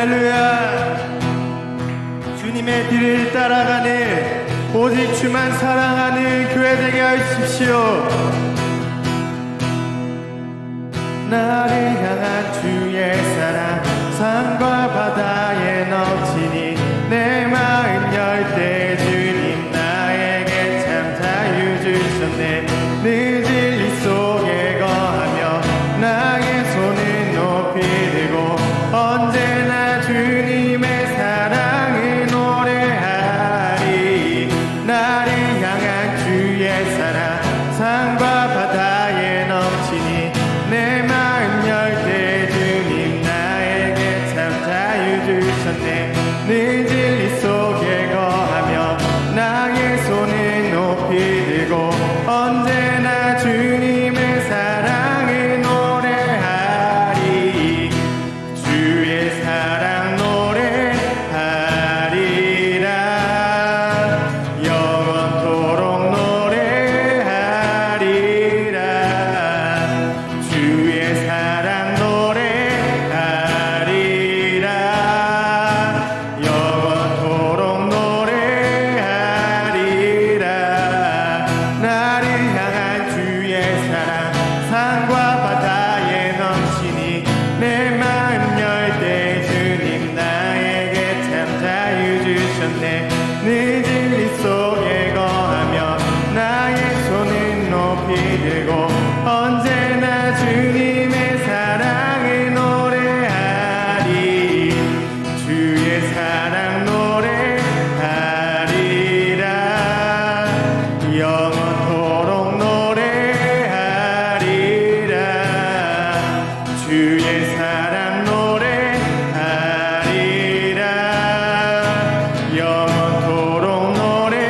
할렐루야. 주님의 뒤를 따라가는 오직 주만 사랑하는 교회 되게 하십시오. 나를 향한 주의 사랑 산과 바다에 넘치니 내 마음 열 때 주님 나에게 참 자유 주셨네. 늘 진리 속에 거하며 나의 손을 높이 들고 언제나 주님의 사랑을 노래하리. 나를 향한 주의 사랑 산과 바다에 넘치니 내 마음 열 때 주님 나에게 참 자유 주셨네. 늘 진리 속에 거하며 나의 손을 높이 들고 언제나 주님의 사랑을 노래하리. 주의 사랑 노래하리라. 영원토록 노래하리라. 주의 사랑 노래하리라. 영원토록 노래하리라. 나를 향한 주의 사랑 산과 바다에 넘치니 내 마음 열 때 주님 나에게 참 자유 주셨네. 늘 진리 속에 거하며 나의 손을 높이 들고 언제나 주님의 사랑을 노래하리. 주의 사랑 노래하리라. 영원토록 노래하리라. 주의 사랑 노래하리라. 영원토록 노래하리라.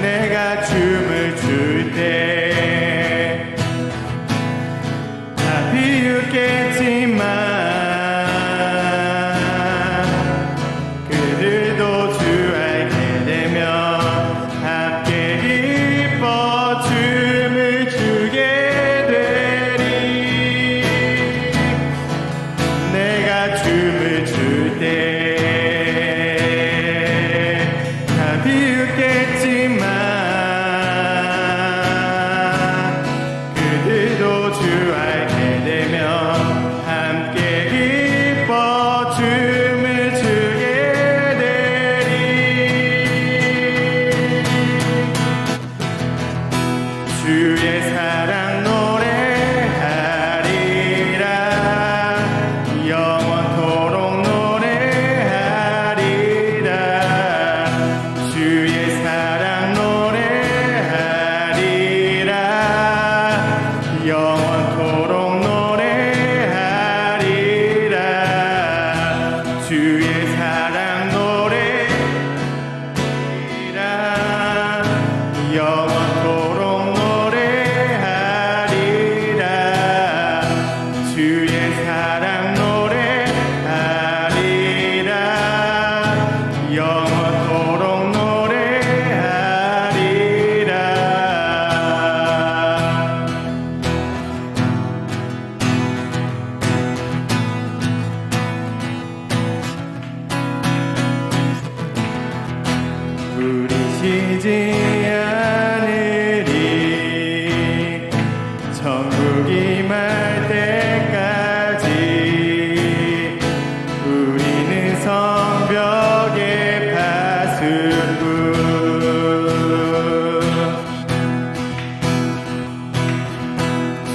내가 춤을 출 때 다 비웃겠지만 그들도 주 알게 되면 함께 기뻐 춤을 추게 되리. 내가 춤을 출 때 다 비웃겠지만 그들도 주 알게 되면 함께 기뻐 춤을 추게 되리. 주의 사랑 노래하리라. 영원토록 노래하리라. 주의 사랑 노래하리라. 영원토록 노래하리라. 주의 사랑 노래하리라. 영원토록 노래하리라. 주의 사랑 노래하리라. 영원토록 노래하리라. 우리 쉬지 않으리. 천국이 말 때까지 우리는 성벽의 파수꾼.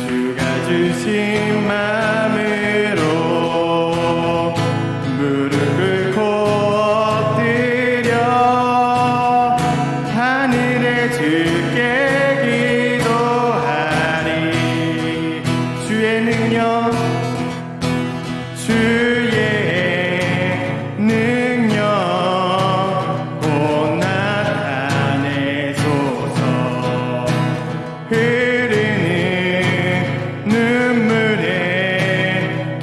주가 주신 마음으로 무릎을 꿇고 하늘에 주께 기도하리. 주의 능력 주의 능력 곧 나타내소서. 흐르는 눈물에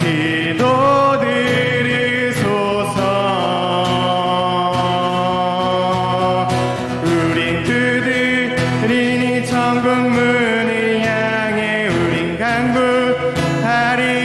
기도 들으소서. 우린 두드리니 천국 문을 향해 우린 간구하리.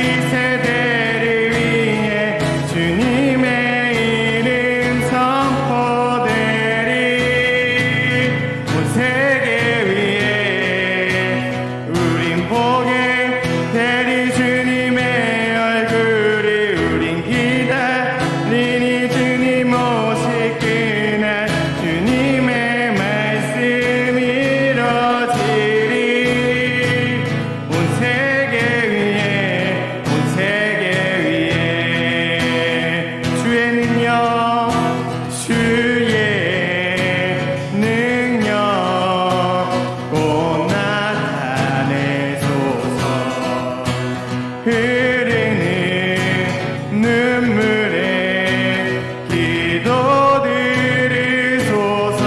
흐르는 눈물에 기도 들으소서.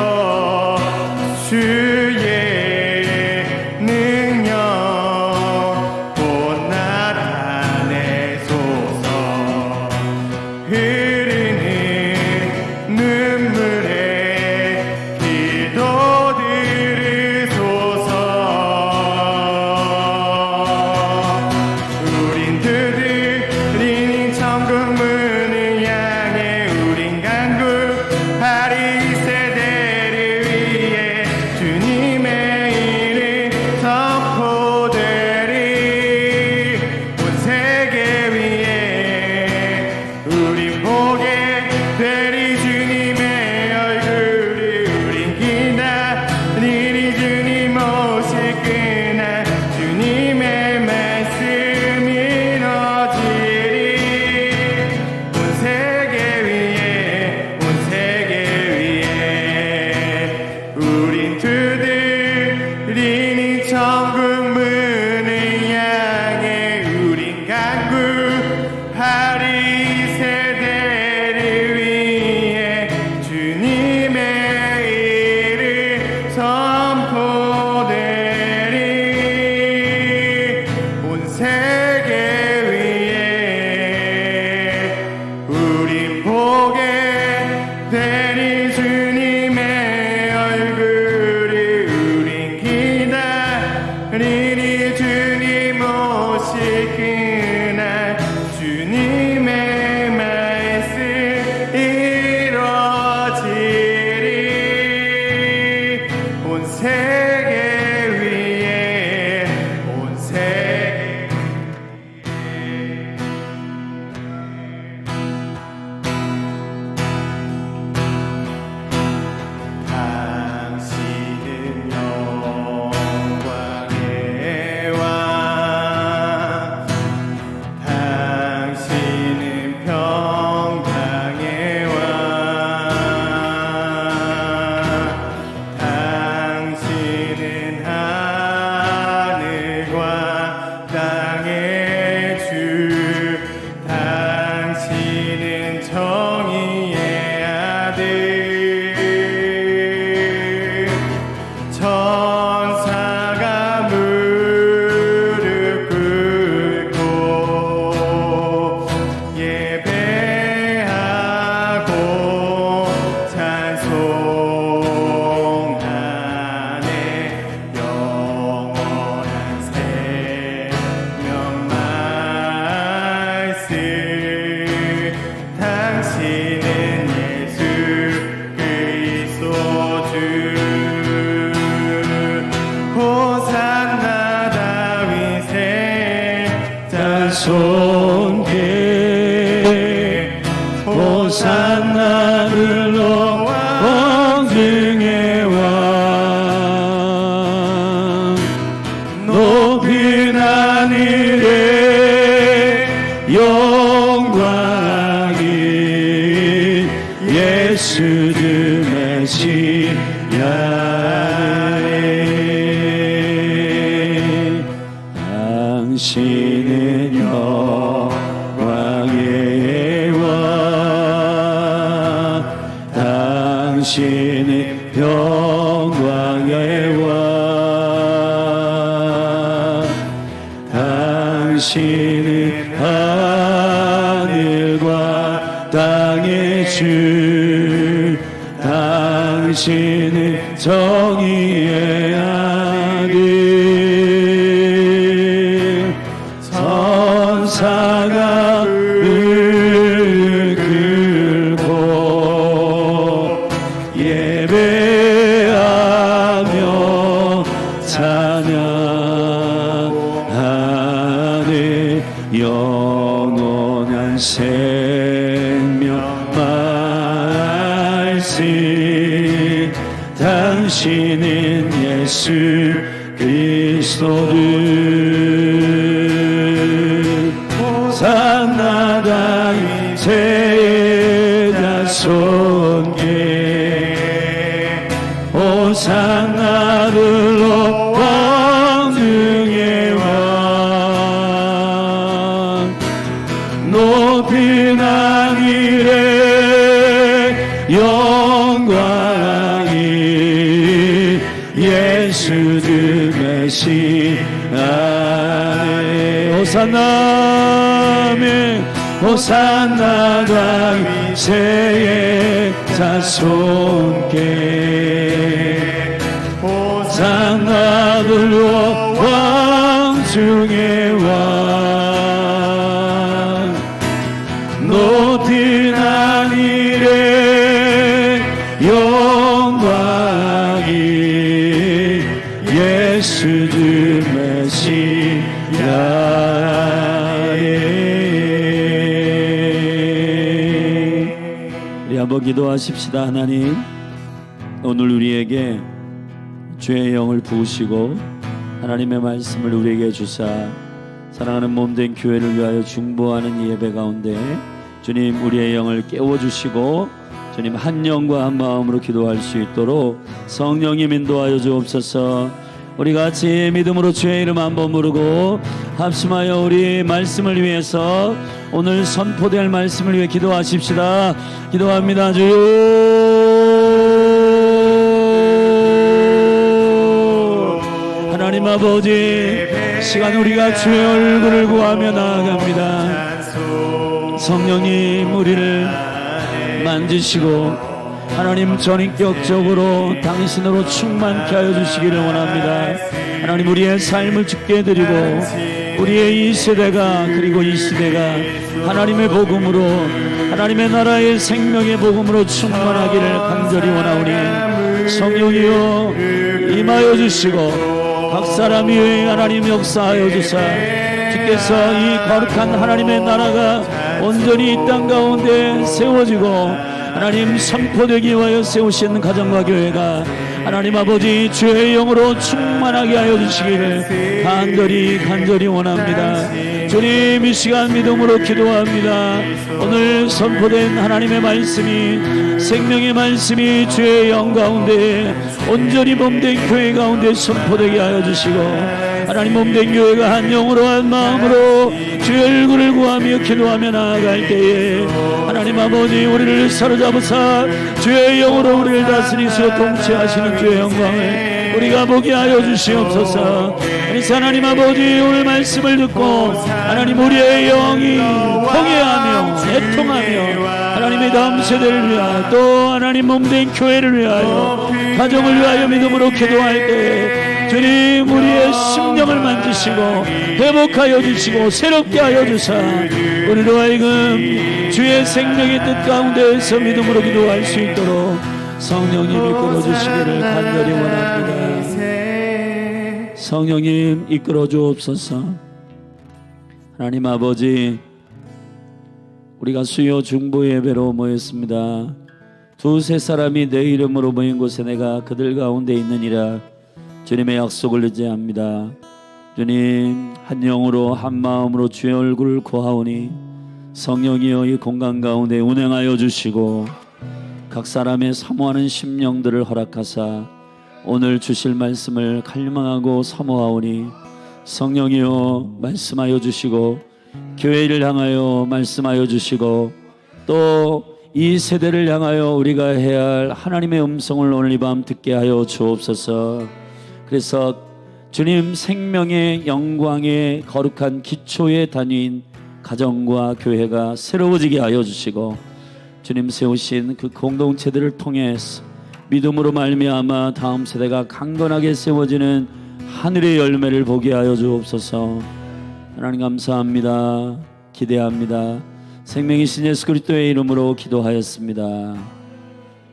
주의 능력 곧 나타내소서. 흐르는 눈물에 기도 들으소서. 우린 두드리는 천국 문을 향해 우린 간구하리. 세대를 위해 주님의 일을 선포되리. 온 세계 위에 우린 보게 되리 주님의 얼굴을. 우린 기다리리 주님 오실 그날. 주님의 말씀이 이뤄지리. 온 세계 위에 온 세계 위에 우린 두드리는 천국 문을 향해 우린 간구하리. 세대를 위해 주님의 일을 선포되리. 온 세계 위에 우린 보게 되리 주님의 얼굴을. 우린 기다리리 주님 오실 그날. 주님의 말씀 이뤄지리. 온 세계 위에 온 세계 당신은 영광의 왕. 당신은 평강의 왕. 당신은 하늘과 땅의 주. 당신은 정의의 아들. 천사가 무릎 꿇고 예배하고 찬송하네. 영원한 생명 말씀. 당신은 예수 그리스도 주. 호산나 다윗의 자손께 호산나를 높아 왕중의 왕. 높은 하늘에 영광이 예수 주 메시아네. 당신은 영광의 왕. 당신은 영광의 왕. 당신은 하늘과 땅의 주. 당신은 정의의 아들. 천사가 무릎 꿇고 예배하며 찬양하네. 영원한 생명 말씀. 당신은 예수 그리스도를. 호산나 다윗의 자손께 호산나를 높아 왕중의 왕. 모든 하늘의 영광이 예수 주 메시아네. 호산나 아멘. 호산나 다윗의 자손께 호산나 불러 왕 중의 왕. 모든 하늘의 영광이 예수 주 메시아네. 우리 한번 기도하십시다. 하나님, 오늘 우리에게 주의 영을 부으시고 하나님의 말씀을 우리에게 주사 사랑하는 몸된 교회를 위하여 중보하는 이 예배 가운데 주님 우리의 영을 깨워주시고 주님 한 영과 한 마음으로 기도할 수 있도록 성령님 인도하여 주옵소서. 우리 같이 믿음으로 주의 이름 한번 부르고 합심하여 우리 말씀을 위해서 오늘 선포될 말씀을 위해 기도하십시다. 기도합니다. 하나님 아버지, 시간 우리가 주의 얼굴을 구하며 나아갑니다. 성령님 우리를 만지시고 하나님 전인격적으로 당신으로 충만케 하여 주시기를 원합니다. 하나님 우리의 삶을 주께 드리고 우리의 이 세대가 그리고 이 시대가 하나님의 복음으로 하나님의 나라의 생명의 복음으로 충만하기를 간절히 원하오니 성령이여 임하여 주시고 각 사람 위에 하나님 역사하여 주사 주께서 이 거룩한 하나님의 나라가 온전히 이 땅 가운데 세워지고 하나님 선포되기 위하여 세우신 가정과 교회가 하나님 아버지 주의 영으로 충만하게 하여 주시기를 간절히 원합니다. 주님 이 시간 믿음으로 기도합니다. 오늘 선포된 하나님의 말씀이 생명의 말씀이 주의 영 가운데 온전히 몸된 교회 가운데 선포되게 하여 주시고 하나님 몸된 교회가 한 영으로 한 마음으로 주의 얼굴을 구하며 기도하며 나아갈 때에 하나님 아버지 우리를 사로잡으사 주의 영으로 우리를 다스리시고 통치하시는 주의 영광을 우리가 보게 하여 주시옵소서. 그래서 하나님 아버지 오늘 말씀을 듣고 하나님 우리의 영이 포기하며 애통하며 하나님의 다음 세대를 위하여 또 하나님 몸된 교회를 위하여 가정을 위하여 믿음으로 기도할 때에 주님 우리의 심령을 만지시고 회복하여 주시고 새롭게 하여 주사 우리로 하여금 주의 생명의 뜻 가운데에서 믿음으로 기도할 수 있도록 성령님 이끌어 주시기를 간절히 원합니다. 성령님 이끌어 주옵소서. 하나님 아버지, 우리가 수요 중보 예배로 모였습니다. 두세 사람이 내 이름으로 모인 곳에 내가 그들 가운데 있느니라. 주님의 약속을 의지합니다. 주님 한 영으로 한 마음으로 주의 얼굴을 구하오니 성령이여 이 공간 가운데 운행하여 주시고 각 사람의 사모하는 심령들을 허락하사 오늘 주실 말씀을 갈망하고 사모하오니 성령이여 말씀하여 주시고 교회를 향하여 말씀하여 주시고 또 이 세대를 향하여 우리가 해야 할 하나님의 음성을 오늘 이 밤 듣게 하여 주옵소서. 그래서 주님 생명의 영광의 거룩한 기초의 단위인 가정과 교회가 새로워지게 하여 주시고 주님 세우신 그 공동체들을 통해서 믿음으로 말미암아 다음 세대가 강건하게 세워지는 하늘의 열매를 보게 하여 주옵소서. 하나님 감사합니다. 기대합니다. 생명이신 예수 그리스도의 이름으로 기도하였습니다.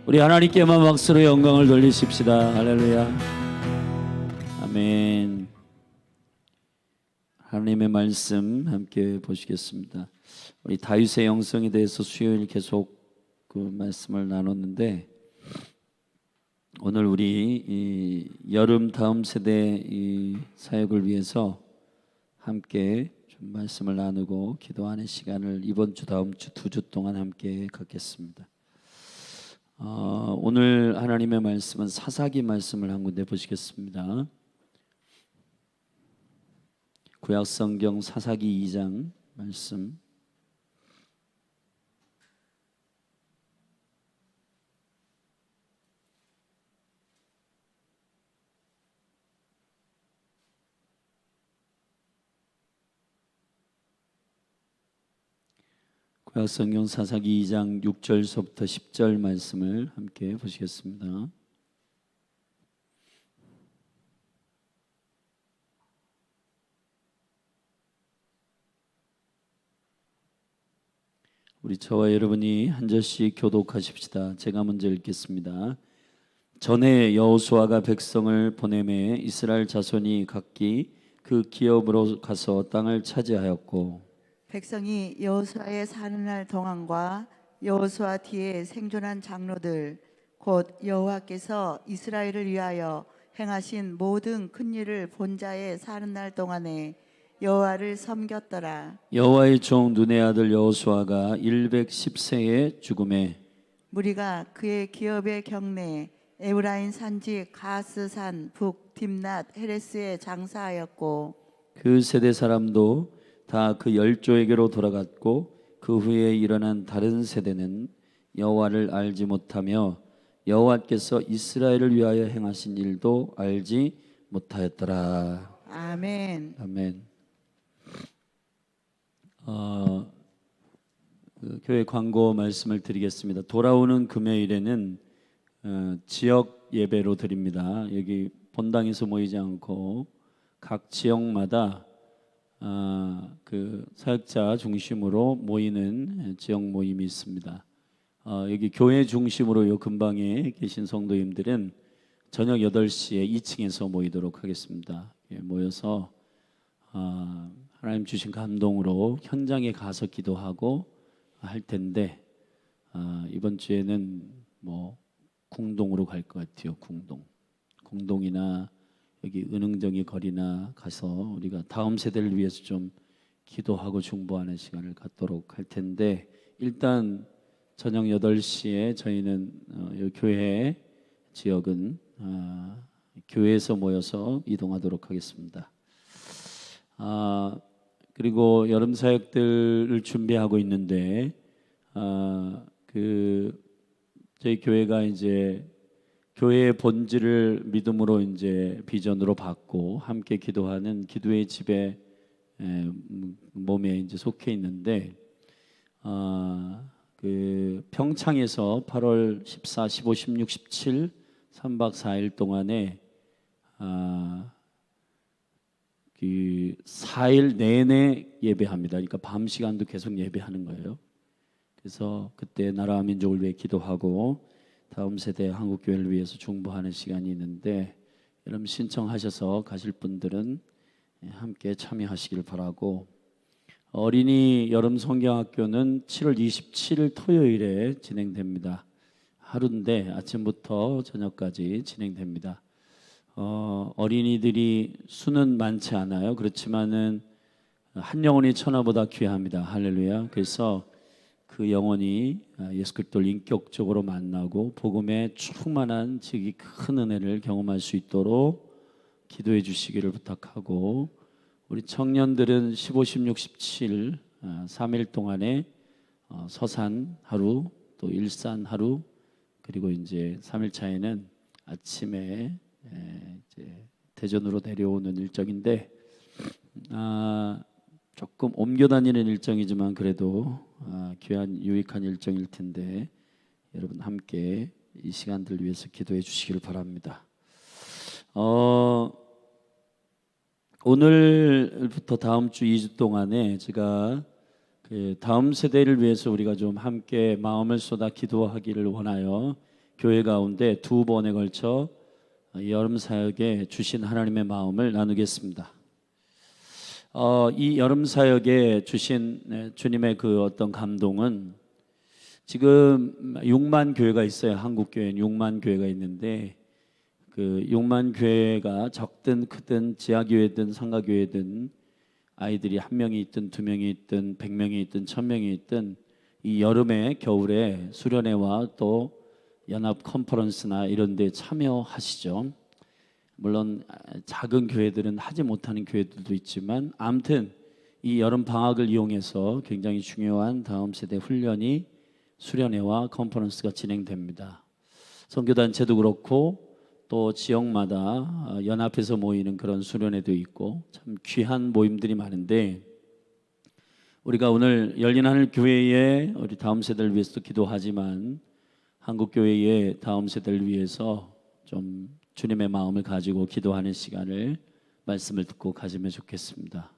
우리 하나님께만 박수로 영광을 돌리십시다. 할렐루야. 아멘. 하나님의 말씀 함께 보시겠습니다. 우리 다윗의 영성에 대해서 수요일 계속 그 말씀을 나눴는데 오늘 우리 이 여름 다음 세대 이 사역을 위해서 함께 좀 말씀을 나누고 기도하는 시간을 이번 주 다음 주 2주 동안 함께 갖겠습니다. 오늘 하나님의 말씀은 사사기 말씀을 한 군데 보시겠습니다. 구약성경 사사기 2장 말씀 구약성경 사사기 2장 6절서부터 10절 말씀을 함께 보시겠습니다. 우리 저와 여러분이 한 절씩 교독하십시다. 제가 먼저 읽겠습니다. 전에 여호수아가 백성을 보내매 이스라엘 자손이 각기 그 기업으로 가서 땅을 차지하였고 백성이 여호수아의 사는 날 동안과 여호수아 뒤에 생존한 장로들 곧 여호와께서 이스라엘을 위하여 행하신 모든 큰 일을 본 자의 사는 날 동안에 여호와를 섬겼더라. 여호와의 종 눈의 아들 여호수아가 110세에 죽음에 무리가 그의 기업의 경내에 에브라임 산지 가스산 북 딥낫 헤레스에 장사하였고 그 세대 사람도 다 그 열조에게로 돌아갔고 그 후에 일어난 다른 세대는 여호와를 알지 못하며 여호와께서 이스라엘을 위하여 행하신 일도 알지 못하였더라. 아멘. 아멘. 교회 광고 말씀을 드리겠습니다. 돌아오는 금요일에는 지역 예배로 드립니다. 여기 본당에서 모이지 않고 각 지역마다 그 사역자 중심으로 모이는 지역 모임이 있습니다. 여기 교회 중심으로 요 근방에 계신 성도님들은 저녁 8시에 2층에서 모이도록 하겠습니다. 모여서 하나님 주신 감동으로 현장에 가서 기도하고 할 텐데 이번 주에는 뭐 궁동으로 갈 것 같아요. 궁동이나 여기 은흥정이 거리나 가서 우리가 다음 세대를 위해서 좀 기도하고 중보하는 시간을 갖도록 할 텐데 일단 저녁 8시에 저희는 이 교회 지역은 교회에서 모여서 이동하도록 하겠습니다. 그리고 여름 사역들을 준비하고 있는데 저희 교회가 이제 교회의 본질을 믿음으로 이제 비전으로 받고 함께 기도하는 기도의 집에 몸에 이제 속해 있는데 그 평창에서 8월 14, 15, 16, 17 3박 4일 동안에 그 4일 내내 예배합니다. 그러니까 밤 시간도 계속 예배하는 거예요. 그래서 그때 나라와 민족을 위해 기도하고 다음 세대 한국교회를 위해서 중보하는 시간이 있는데 여러분 신청하셔서 가실 분들은 함께 참여하시길 바라고 어린이 여름 성경학교는 7월 27일 토요일에 진행됩니다. 하루인데 아침부터 저녁까지 진행됩니다. 어린이들이 수는 많지 않아요. 그렇지만은 한 영혼이 천하보다 귀합니다. 할렐루야. 그래서 그 영혼이 예수 그리스도를 인격적으로 만나고 복음에 충만한 지극히 큰 은혜를 경험할 수 있도록 기도해 주시기를 부탁하고 우리 청년들은 15, 16, 17 3일 동안에 서산 하루 또 일산 하루 그리고 이제 3일 차에는 아침에 이제 대전으로 내려오는 일정인데 조금 옮겨 다니는 일정이지만 그래도 귀한 유익한 일정일 텐데 여러분 함께 이 시간들 위해서 기도해 주시기를 바랍니다. 오늘부터 다음 주 2주 동안에 제가 그 다음 세대를 위해서 우리가 좀 함께 마음을 쏟아 기도하기를 원하여 교회 가운데 2번에 걸쳐 여름 사역에 주신 하나님의 마음을 나누겠습니다. 이 여름 사역에 주신 주님의 그 어떤 감동은 지금 6만 교회가 있어요. 한국 교회는 6만 교회가 있는데 그 6만 교회가 적든 크든 지하교회든 상가교회든 아이들이 1명이 있든 2명이 있든 100명이 있든 1000명이 있든 이 여름에 겨울에 수련회와 또 연합 컨퍼런스나 이런 데 참여하시죠. 물론 작은 교회들은 하지 못하는 교회들도 있지만 아무튼 이 여름 방학을 이용해서 굉장히 중요한 다음 세대 훈련이 수련회와 컨퍼런스가 진행됩니다. 선교단체도 그렇고 또 지역마다 연합해서 모이는 그런 수련회도 있고 참 귀한 모임들이 많은데 우리가 오늘 열린 하늘 교회에 우리 다음 세대를 위해서도 기도하지만 한국 교회의 다음 세대를 위해서 좀 주님의 마음을 가지고 기도하는 시간을 말씀을 듣고 가지면 좋겠습니다.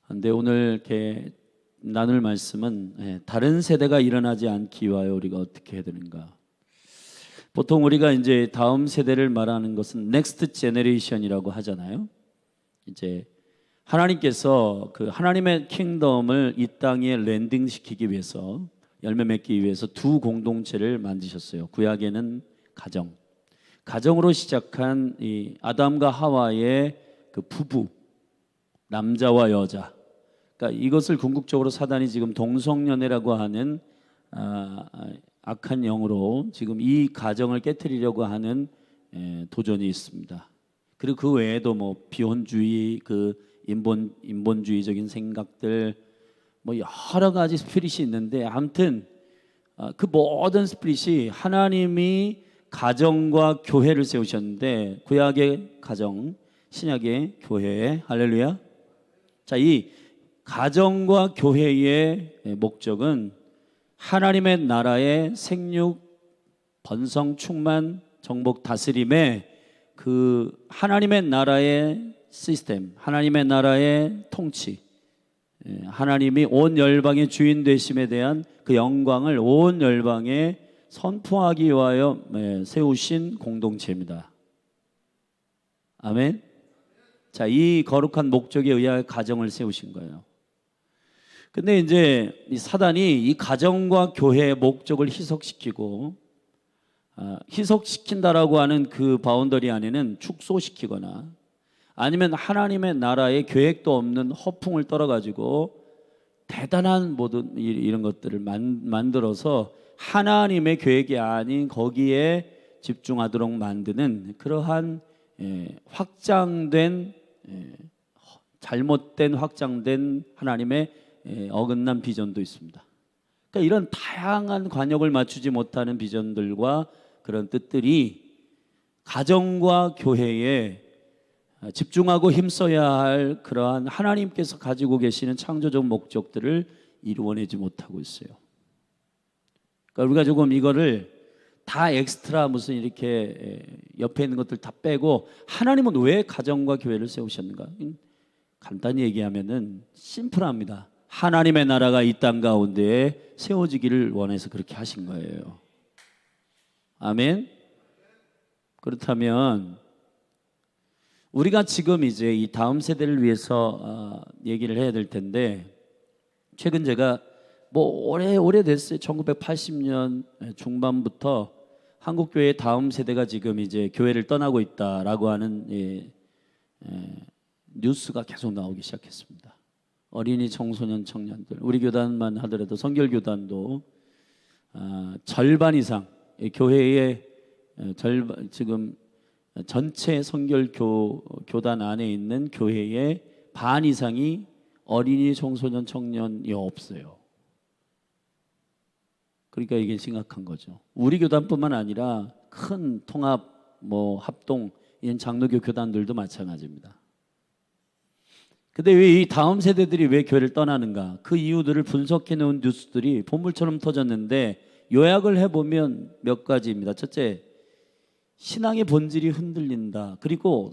그런데 오늘 이렇게 나눌 말씀은 다른 세대가 일어나지 않기 위하여 우리가 어떻게 해야 되는가. 보통 우리가 이제 다음 세대를 말하는 것은 넥스트 제너레이션이라고 하잖아요. 이제 하나님께서 그 하나님의 킹덤을 이 땅에 랜딩시키기 위해서 열매 맺기 위해서 두 공동체를 만드셨어요. 구약에는 가정으로 시작한 이 아담과 하와의 그 부부, 남자와 여자. 그러니까 이것을 궁극적으로 사단이 지금 동성연애라고 하는 악한 영으로 지금 이 가정을 깨트리려고 하는 도전이 있습니다. 그리고 그 외에도 뭐 비혼주의, 그 인본주의적인 생각들, 뭐 여러 가지 스피릿이 있는데 아무튼 그 모든 스피릿이 하나님이 가정과 교회를 세우셨는데 구약의 가정, 신약의 교회, 할렐루야. 자, 이 가정과 교회의 목적은 하나님의 나라의 생육, 번성, 충만, 정복, 다스림의 그 하나님의 나라의 시스템, 하나님의 나라의 통치, 하나님이 온 열방의 주인 되심에 대한 그 영광을 온 열방에 선포하기 위하여 세우신 공동체입니다. 아멘. 자, 이 거룩한 목적에 의하여 가정을 세우신 거예요. 근데 이제 이 사단이 이 가정과 교회의 목적을 희석시키고 희석시킨다라고 하는 그 바운더리 안에는 축소시키거나 아니면 하나님의 나라의 계획도 없는 허풍을 떨어가지고 대단한 모든 이런 것들을 만들어서 하나님의 계획이 아닌 거기에 집중하도록 만드는 그러한 확장된 잘못된 확장된 하나님의 어긋난 비전도 있습니다. 그러니까 이런 다양한 관역을 맞추지 못하는 비전들과 그런 뜻들이 가정과 교회에 집중하고 힘써야 할 그러한 하나님께서 가지고 계시는 창조적 목적들을 이루어내지 못하고 있어요. 그러니까 우리가 조금 이거를 다 엑스트라 무슨 이렇게 옆에 있는 것들 다 빼고 하나님은 왜 가정과 교회를 세우셨는가? 간단히 얘기하면은 심플합니다. 하나님의 나라가 이 땅 가운데에 세워지기를 원해서 그렇게 하신 거예요. 아멘. 그렇다면 우리가 지금 이제 이 다음 세대를 위해서 얘기를 해야 될 텐데 최근 제가 뭐 오래됐어요. 1980년 중반부터 한국 교회의 다음 세대가 지금 이제 교회를 떠나고 있다라고 하는 뉴스가 계속 나오기 시작했습니다. 어린이, 청소년, 청년들, 우리 교단만 하더라도 성결교단도 절반 이상 교회의 절반 지금 전체 성결교단 안에 있는 교회의 반 이상이 어린이, 청소년, 청년이 없어요. 그러니까 이게 심각한 거죠. 우리 교단뿐만 아니라 큰 통합, 뭐 합동 이런 장로교 교단들도 마찬가지입니다. 근데 왜 이 다음 세대들이 왜 교회를 떠나는가? 그 이유들을 분석해 놓은 뉴스들이 보물처럼 터졌는데 요약을 해보면 몇 가지입니다. 첫째, 신앙의 본질이 흔들린다. 그리고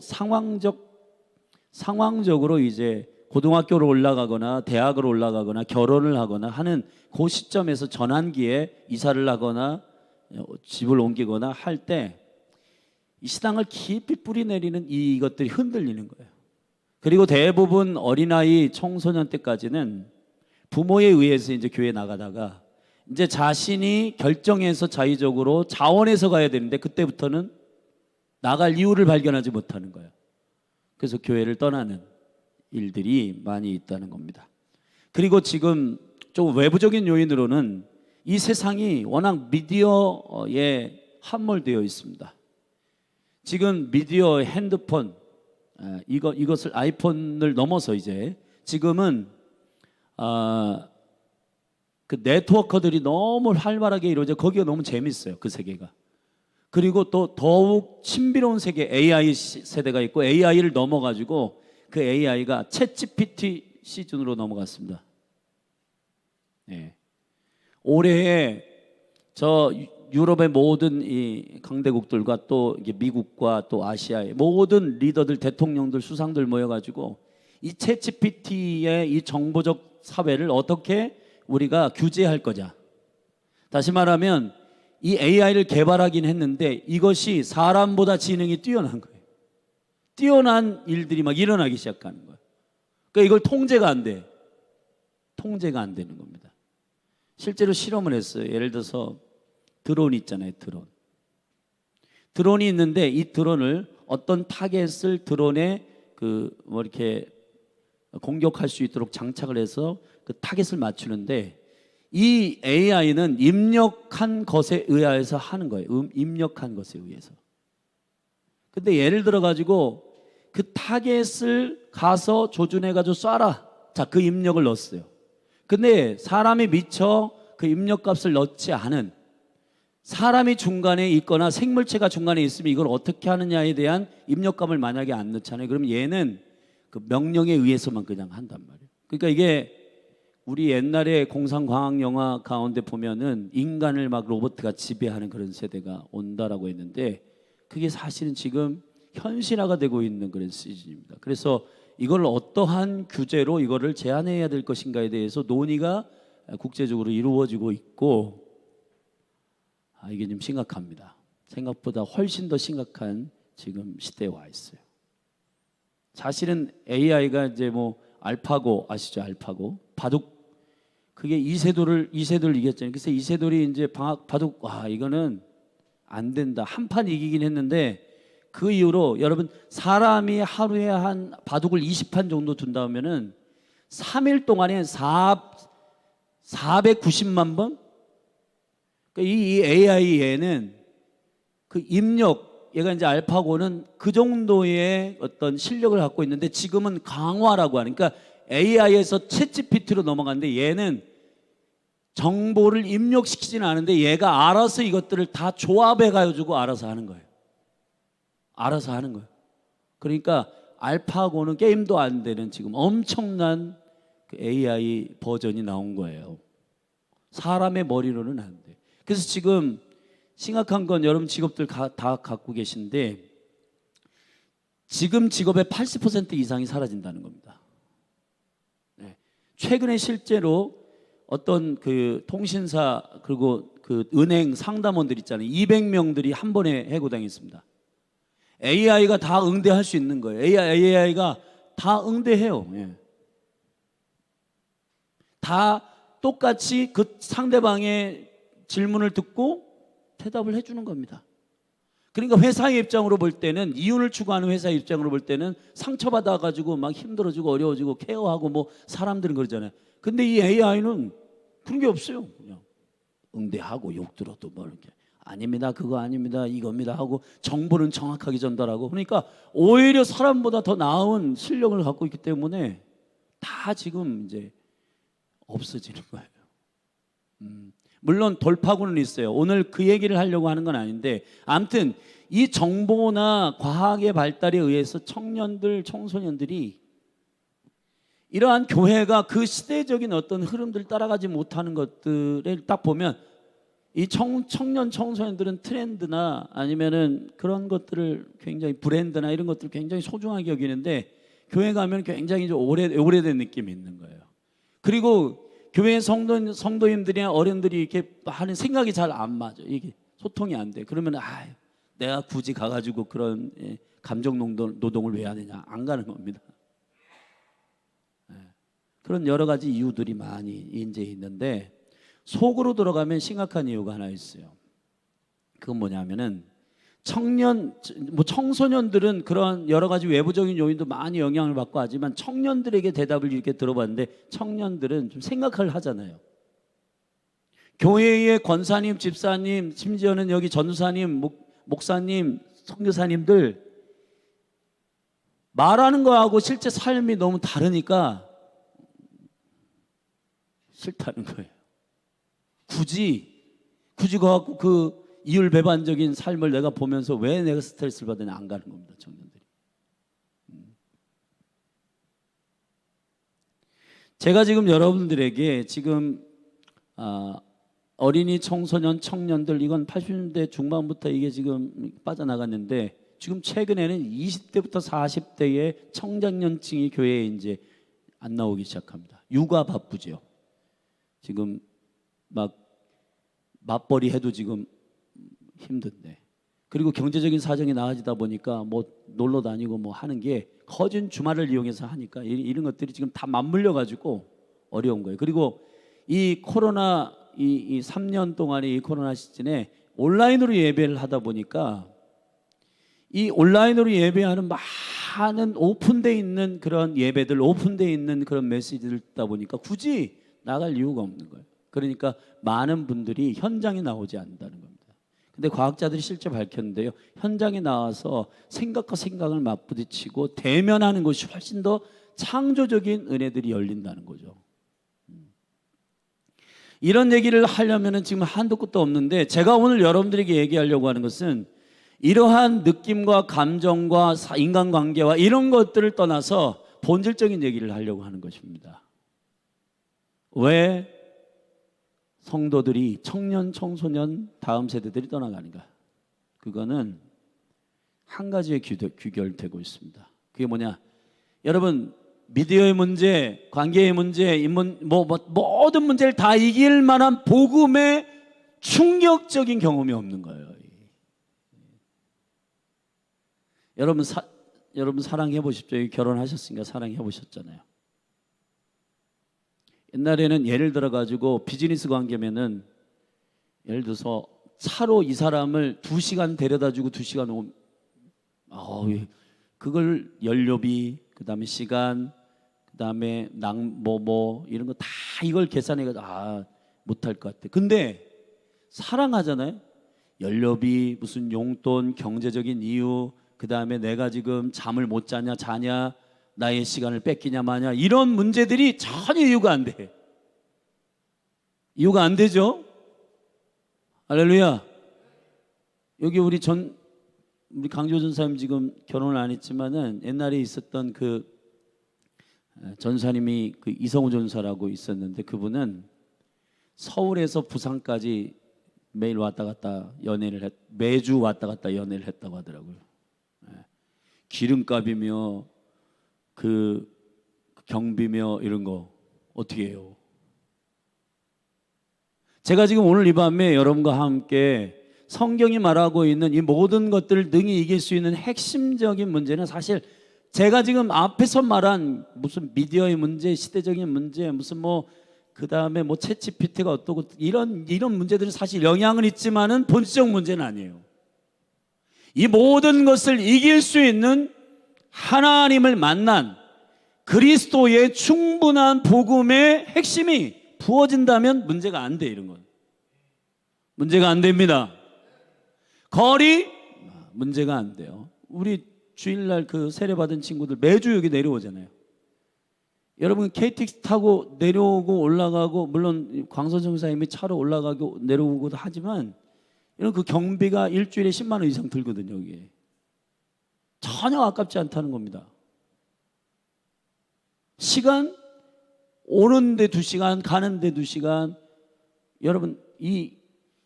상황적으로 이제 고등학교로 올라가거나 대학으로 올라가거나 결혼을 하거나 하는 그 시점에서 전환기에 이사를 하거나 집을 옮기거나 할 때 이 신앙을 깊이 뿌리내리는 이것들이 흔들리는 거예요. 그리고 대부분 어린아이 청소년 때까지는 부모에 의해서 이제 교회 나가다가 이제 자신이 결정해서 자의적으로 자원해서 가야 되는데 그때부터는 나갈 이유를 발견하지 못하는 거예요. 그래서 교회를 떠나는 일들이 많이 있다는 겁니다. 그리고 지금 좀 외부적인 요인으로는 이 세상이 워낙 미디어에 함몰되어 있습니다. 지금 미디어, 핸드폰, 이것을 아이폰을 넘어서 이제 지금은 그 네트워커들이 너무 활발하게 이루어져 거기가 너무 재밌어요. 그 세계가. 그리고 또 더욱 신비로운 세계 AI 세대가 있고 AI를 넘어가지고 그 AI가 챗GPT 시즌으로 넘어갔습니다. 올해에 저 유럽의 모든 이 강대국들과 또 이게 미국과 또 아시아의 모든 리더들, 대통령들, 수상들 모여가지고 이 챗GPT의 이 정보적 사회를 어떻게 우리가 규제할 거냐. 다시 말하면 이 AI를 개발하긴 했는데 이것이 사람보다 지능이 뛰어난 거예요. 뛰어난 일들이 막 일어나기 시작하는 거예요. 그러니까 이걸 통제가 안 돼. 통제가 안 되는 겁니다. 실제로 실험을 했어요. 예를 들어서 드론 있잖아요. 드론이 있는데 이 드론을 어떤 타겟을 드론에 뭐 이렇게 공격할 수 있도록 장착을 해서 그 타겟을 맞추는데 이 AI는 입력한 것에 의해서 하는 거예요. 입력한 것에 의해서. 근데 예를 들어 가지고 그 타겟을 가서 조준해 가지고 쏴라. 자, 그 입력을 넣었어요. 근데 사람이 미처 그 입력값을 넣지 않은 사람이 중간에 있거나 생물체가 중간에 있으면 이걸 어떻게 하느냐에 대한 입력값을 만약에 안 넣잖아요. 그럼 얘는 그 명령에 의해서만 그냥 한단 말이에요. 그러니까 이게 우리 옛날에 공상과학 영화 가운데 보면은 인간을 막 로봇가 지배하는 그런 세대가 온다라고 했는데 그게 사실은 지금 현실화가 되고 있는 그런 시즌입니다. 그래서 이걸 어떠한 규제로 이거를 제한해야 될 것인가에 대해서 논의가 국제적으로 이루어지고 있고 이게 좀 심각합니다. 생각보다 훨씬 더 심각한 지금 시대에 와 있어요. 사실은 AI가 이제 뭐 알파고 아시죠? 알파고 바둑 그게 이세돌을 이겼잖아요. 그래서 이세돌이 이제 바둑 이거는 안 된다. 한 판 이기긴 했는데 그 이후로 여러분 사람이 하루에 한 바둑을 20판 정도 둔다면은 3일 동안에 490만 번? 그러니까 이 AI 얘는 그 입력 얘가 이제 알파고는 그 정도의 어떤 실력을 갖고 있는데 지금은 강화라고 하는 그러니까 AI에서 챗GPT로 넘어갔는데 얘는 정보를 입력시키지는 않은데 얘가 알아서 이것들을 다 조합해 가지고 알아서 하는 거예요. 알아서 하는 거예요. 그러니까 알파고는 게임도 안 되는 지금 엄청난 그 AI 버전이 나온 거예요. 사람의 머리로는 안 돼. 그래서 지금 심각한 건 여러분 직업들 다 갖고 계신데 지금 직업의 80% 이상이 사라진다는 겁니다. 네. 최근에 실제로 어떤 그 통신사 그리고 그 은행 상담원들 있잖아요. 200명들이 한 번에 해고당했습니다. AI가 다 응대할 수 있는 거예요. AI가 다 응대해요. 예. 다 똑같이 그 상대방의 질문을 듣고 대답을 해주는 겁니다. 그러니까 회사의 입장으로 볼 때는 이윤을 추구하는 회사의 입장으로 볼 때는 상처받아가지고 막 힘들어지고 어려워지고 케어하고 뭐 사람들은 그러잖아요. 근데 이 AI는 그런 게 없어요. 그냥 응대하고 욕 들어도 뭐 이렇게 아닙니다. 그거 아닙니다. 이겁니다 하고 정보는 정확하게 전달하고 그러니까 오히려 사람보다 더 나은 실력을 갖고 있기 때문에 다 지금 이제 없어지는 거예요. 물론 돌파구는 있어요. 오늘 그 얘기를 하려고 하는 건 아닌데 아무튼 이 정보나 과학의 발달에 의해서 청년들, 청소년들이 이러한 교회가 그 시대적인 어떤 흐름들 따라가지 못하는 것들을 딱 보면 이 청년, 청소년들은 트렌드나 아니면은 그런 것들을 굉장히 브랜드나 이런 것들을 굉장히 소중하게 여기는데 교회 가면 굉장히 좀 오래된 느낌이 있는 거예요. 그리고 교회 성도님들이나 어른들이 이렇게 하는 생각이 잘 안 맞아. 이게 소통이 안 돼. 그러면 내가 굳이 가가지고 그런 감정 노동을 왜 하느냐 안 가는 겁니다. 그런 여러 가지 이유들이 많이 이제 있는데 속으로 들어가면 심각한 이유가 하나 있어요. 그건 뭐냐면은 청소년들은 그런 여러 가지 외부적인 요인도 많이 영향을 받고 하지만 청년들에게 대답을 이렇게 들어봤는데 청년들은 좀 생각을 하잖아요. 교회의 권사님, 집사님, 심지어는 여기 전사님, 목사님, 선교사님들 말하는 거하고 실제 삶이 너무 다르니까 싫다는 거예요. 굳이 가갖고 그 이율배반적인 삶을 내가 보면서 왜 내가 스트레스를 받으냐 안 가는 겁니다. 청년들이. 제가 지금 여러분들에게 지금 어린이, 청소년, 청년들 이건 80년대 중반부터 이게 지금 빠져나갔는데 지금 최근에는 20대부터 40대의 청장년층이 교회에 이제 안 나오기 시작합니다. 육아 바쁘죠. 지금 막 맞벌이 해도 지금 힘든데, 그리고 경제적인 사정이 나아지다 보니까 뭐 놀러 다니고 뭐 하는 게 거진 주말을 이용해서 하니까 이런 것들이 지금 다 맞물려 가지고 어려운 거예요. 그리고 이 코로나 이 3년 동안의 이 코로나 시즌에 온라인으로 예배를 하다 보니까 이 온라인으로 예배하는 많은 오픈되어 있는 그런 예배들, 오픈되어 있는 그런 메시지를 듣다 보니까 굳이 나갈 이유가 없는 거예요. 그러니까 많은 분들이 현장에 나오지 않는다는 겁니다. 근데 과학자들이 실제 밝혔는데요, 현장에 나와서 생각과 생각을 맞부딪히고 대면하는 것이 훨씬 더 창조적인 은혜들이 열린다는 거죠. 이런 얘기를 하려면 지금 한도 끝도 없는데, 제가 오늘 여러분들에게 얘기하려고 하는 것은 이러한 느낌과 감정과 인간관계와 이런 것들을 떠나서 본질적인 얘기를 하려고 하는 것입니다. 왜 성도들이, 청년, 청소년, 다음 세대들이 떠나가는가? 그거는 한 가지에 귀결되고 있습니다. 그게 뭐냐? 여러분, 미디어의 문제, 관계의 문제, 모든 문제를 다 이길 만한 복음의 충격적인 경험이 없는 거예요. 여러분 사랑해 보십시오. 결혼하셨으니까 사랑해 보셨잖아요. 옛날에는 예를 들어 가지고 비즈니스 관계면은, 예를 들어서 차로 이 사람을 2시간 데려다 주고 2시간 오면 그걸 연료비, 그다음에 시간, 그다음에 이런 거 다 이걸 계산해 가지고 못할 것 같아. 근데 사랑하잖아요. 연료비, 무슨 용돈, 경제적인 이유, 그다음에 내가 지금 잠을 못 자냐, 나의 시간을 뺏기냐 마냐, 이런 문제들이 전혀 이유가 안 돼. 이유가 안 되죠. 할렐루야. 여기 우리 강조 전사님 지금 결혼을 안 했지만은 옛날에 있었던 그 전사님이 그 이성우 전사라고 있었는데, 그분은 서울에서 부산까지 매일 매주 왔다 갔다 연애를 했다고 하더라고요. 기름값이며 그 경비며 이런 거 어떻게 해요? 제가 지금 오늘 이 밤에 여러분과 함께 성경이 말하고 있는 이 모든 것들을 능히 이길 수 있는 핵심적인 문제는, 사실 제가 지금 앞에서 말한 무슨 미디어의 문제, 시대적인 문제, 무슨 그다음에 챗GPT가 어떠고 이런 문제들은 사실 영향은 있지만은 본질적 문제는 아니에요. 이 모든 것을 이길 수 있는 하나님을 만난 그리스도의 충분한 복음의 핵심이 부어진다면 문제가 안 돼. 이런 건 문제가 안 됩니다. 거리 문제가 안 돼요. 우리 주일날 그 세례받은 친구들 매주 여기 내려오잖아요. 여러분 KTX 타고 내려오고 올라가고, 물론 광선정 사님이 차로 올라가고 내려오고도 하지만 이런 그 경비가 일주일에 10만 원 이상 들거든요. 여기에 전혀 아깝지 않다는 겁니다. 시간 오는데 2시간, 가는데 2시간. 여러분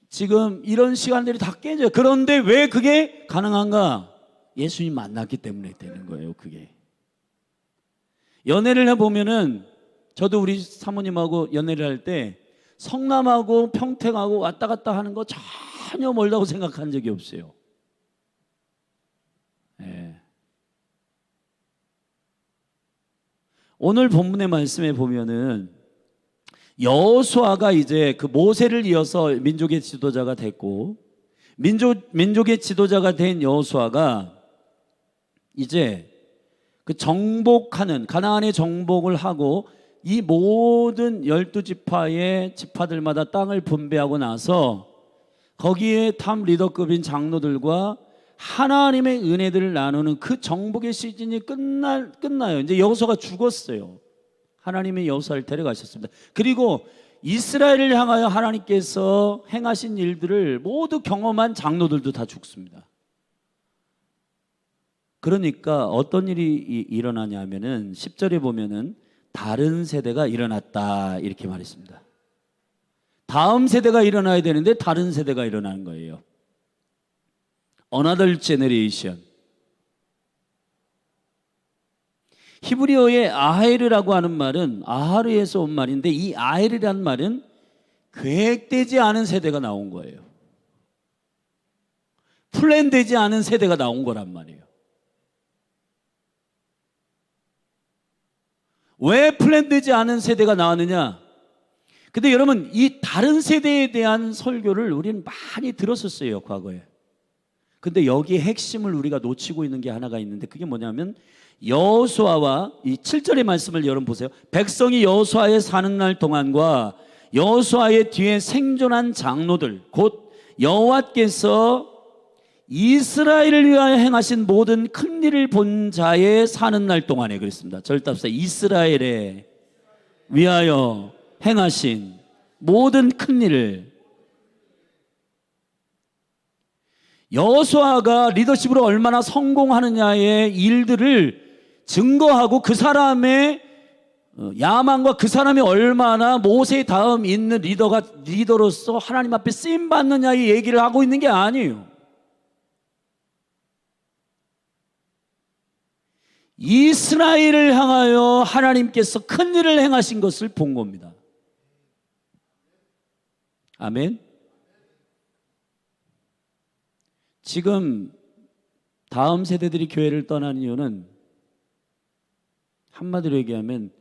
지금 이런 시간들이 다 깨져요. 그런데 왜 그게 가능한가? 예수님 만났기 때문에 되는 거예요. 그게 연애를 해보면은, 저도 우리 사모님하고 연애를 할 때 성남하고 평택하고 왔다 갔다 하는 거 전혀 멀다고 생각한 적이 없어요. 오늘 본문의 말씀에 보면은 여호수아가 이제 그 모세를 이어서 민족의 지도자가 됐고, 민족의 지도자가 된 여호수아가 이제 그 정복하는, 가나안의 정복을 하고 이 모든 12지파의 지파들마다 땅을 분배하고 나서 거기에 탑 리더급인 장로들과 하나님의 은혜들을 나누는 그 정복의 시즌이 끝나요. 이제 여호수아가 죽었어요. 하나님이 여호수아를 데려가셨습니다. 그리고 이스라엘을 향하여 하나님께서 행하신 일들을 모두 경험한 장로들도 다 죽습니다. 그러니까 어떤 일이 일어나냐 하면은 10절에 보면은 다른 세대가 일어났다 이렇게 말했습니다. 다음 세대가 일어나야 되는데 다른 세대가 일어나는 거예요. Another generation. 히브리어의 아헬이라고 하는 말은 아하르에서 온 말인데, 이 아헬이라는 말은 계획되지 않은 세대가 나온 거예요. 플랜되지 않은 세대가 나온 거란 말이에요. 왜 플랜되지 않은 세대가 나왔느냐? 근데 여러분, 이 다른 세대에 대한 설교를 우리는 많이 들었었어요, 과거에. 근데 여기에 핵심을 우리가 놓치고 있는 게 하나가 있는데, 그게 뭐냐면 여호수아와 이 7절의 말씀을 여러분 보세요. 백성이 여호수아의 사는 날 동안과 여호수아의 뒤에 생존한 장로들, 곧 여호와께서 이스라엘을 위하여 행하신 모든 큰 일을 본 자의 사는 날 동안에, 그랬습니다. 절답사 이스라엘에 위하여 행하신 모든 큰 일을. 여호수아가 리더십으로 얼마나 성공하느냐의 일들을 증거하고, 그 사람의 야망과 그 사람이 얼마나 모세 다음 있는 리더로서 하나님 앞에 쓰임 받느냐의 얘기를 하고 있는 게 아니에요. 이스라엘을 향하여 하나님께서 큰 일을 행하신 것을 본 겁니다. 아멘. 지금 다음 세대들이 교회를 떠나는 이유는 한마디로 얘기하면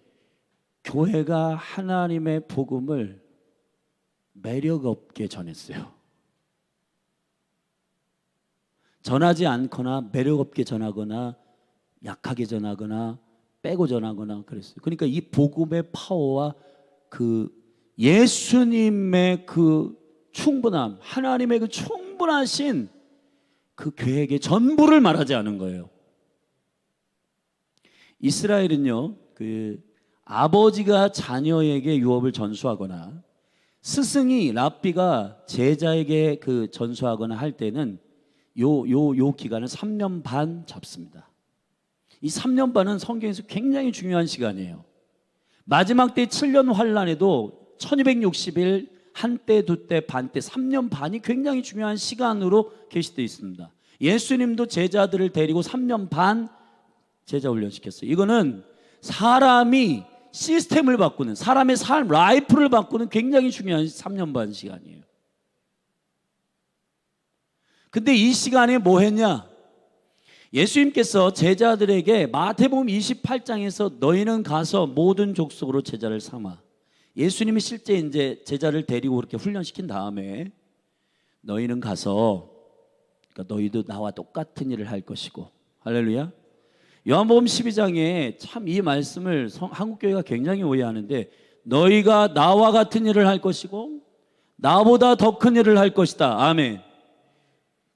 교회가 하나님의 복음을 매력 없게 전했어요. 전하지 않거나 매력 없게 전하거나 약하게 전하거나 빼고 전하거나 그랬어요. 그러니까 이 복음의 파워와 그 예수님의 그 충분함, 하나님의 그 충분하신 그 계획의 전부를 말하지 않은 거예요. 이스라엘은요, 그 아버지가 자녀에게 유업을 전수하거나 스승이 랍비가 제자에게 그 전수하거나 할 때는 요 기간을 3년 반 잡습니다. 이 3년 반은 성경에서 굉장히 중요한 시간이에요. 마지막 때 7년 환란에도 1260일 한때, 두때, 반때, 3년 반이 굉장히 중요한 시간으로 게시되어 있습니다. 예수님도 제자들을 데리고 3년 반 제자 훈련시켰어요. 이거는 사람이 시스템을 바꾸는, 사람의 삶, 라이프를 바꾸는 굉장히 중요한 3년 반 시간이에요. 근데 이 시간에 뭐 했냐? 예수님께서 제자들에게 마태복음 28장에서 너희는 가서 모든 족속으로 제자를 삼아. 예수님이 실제 이제 제자를 데리고 그렇게 훈련시킨 다음에 너희는 가서, 그러니까 너희도 나와 똑같은 일을 할 것이고. 할렐루야. 요한복음 12장에 참 이 말씀을 한국교회가 굉장히 오해하는데, 너희가 나와 같은 일을 할 것이고 나보다 더 큰 일을 할 것이다. 아멘.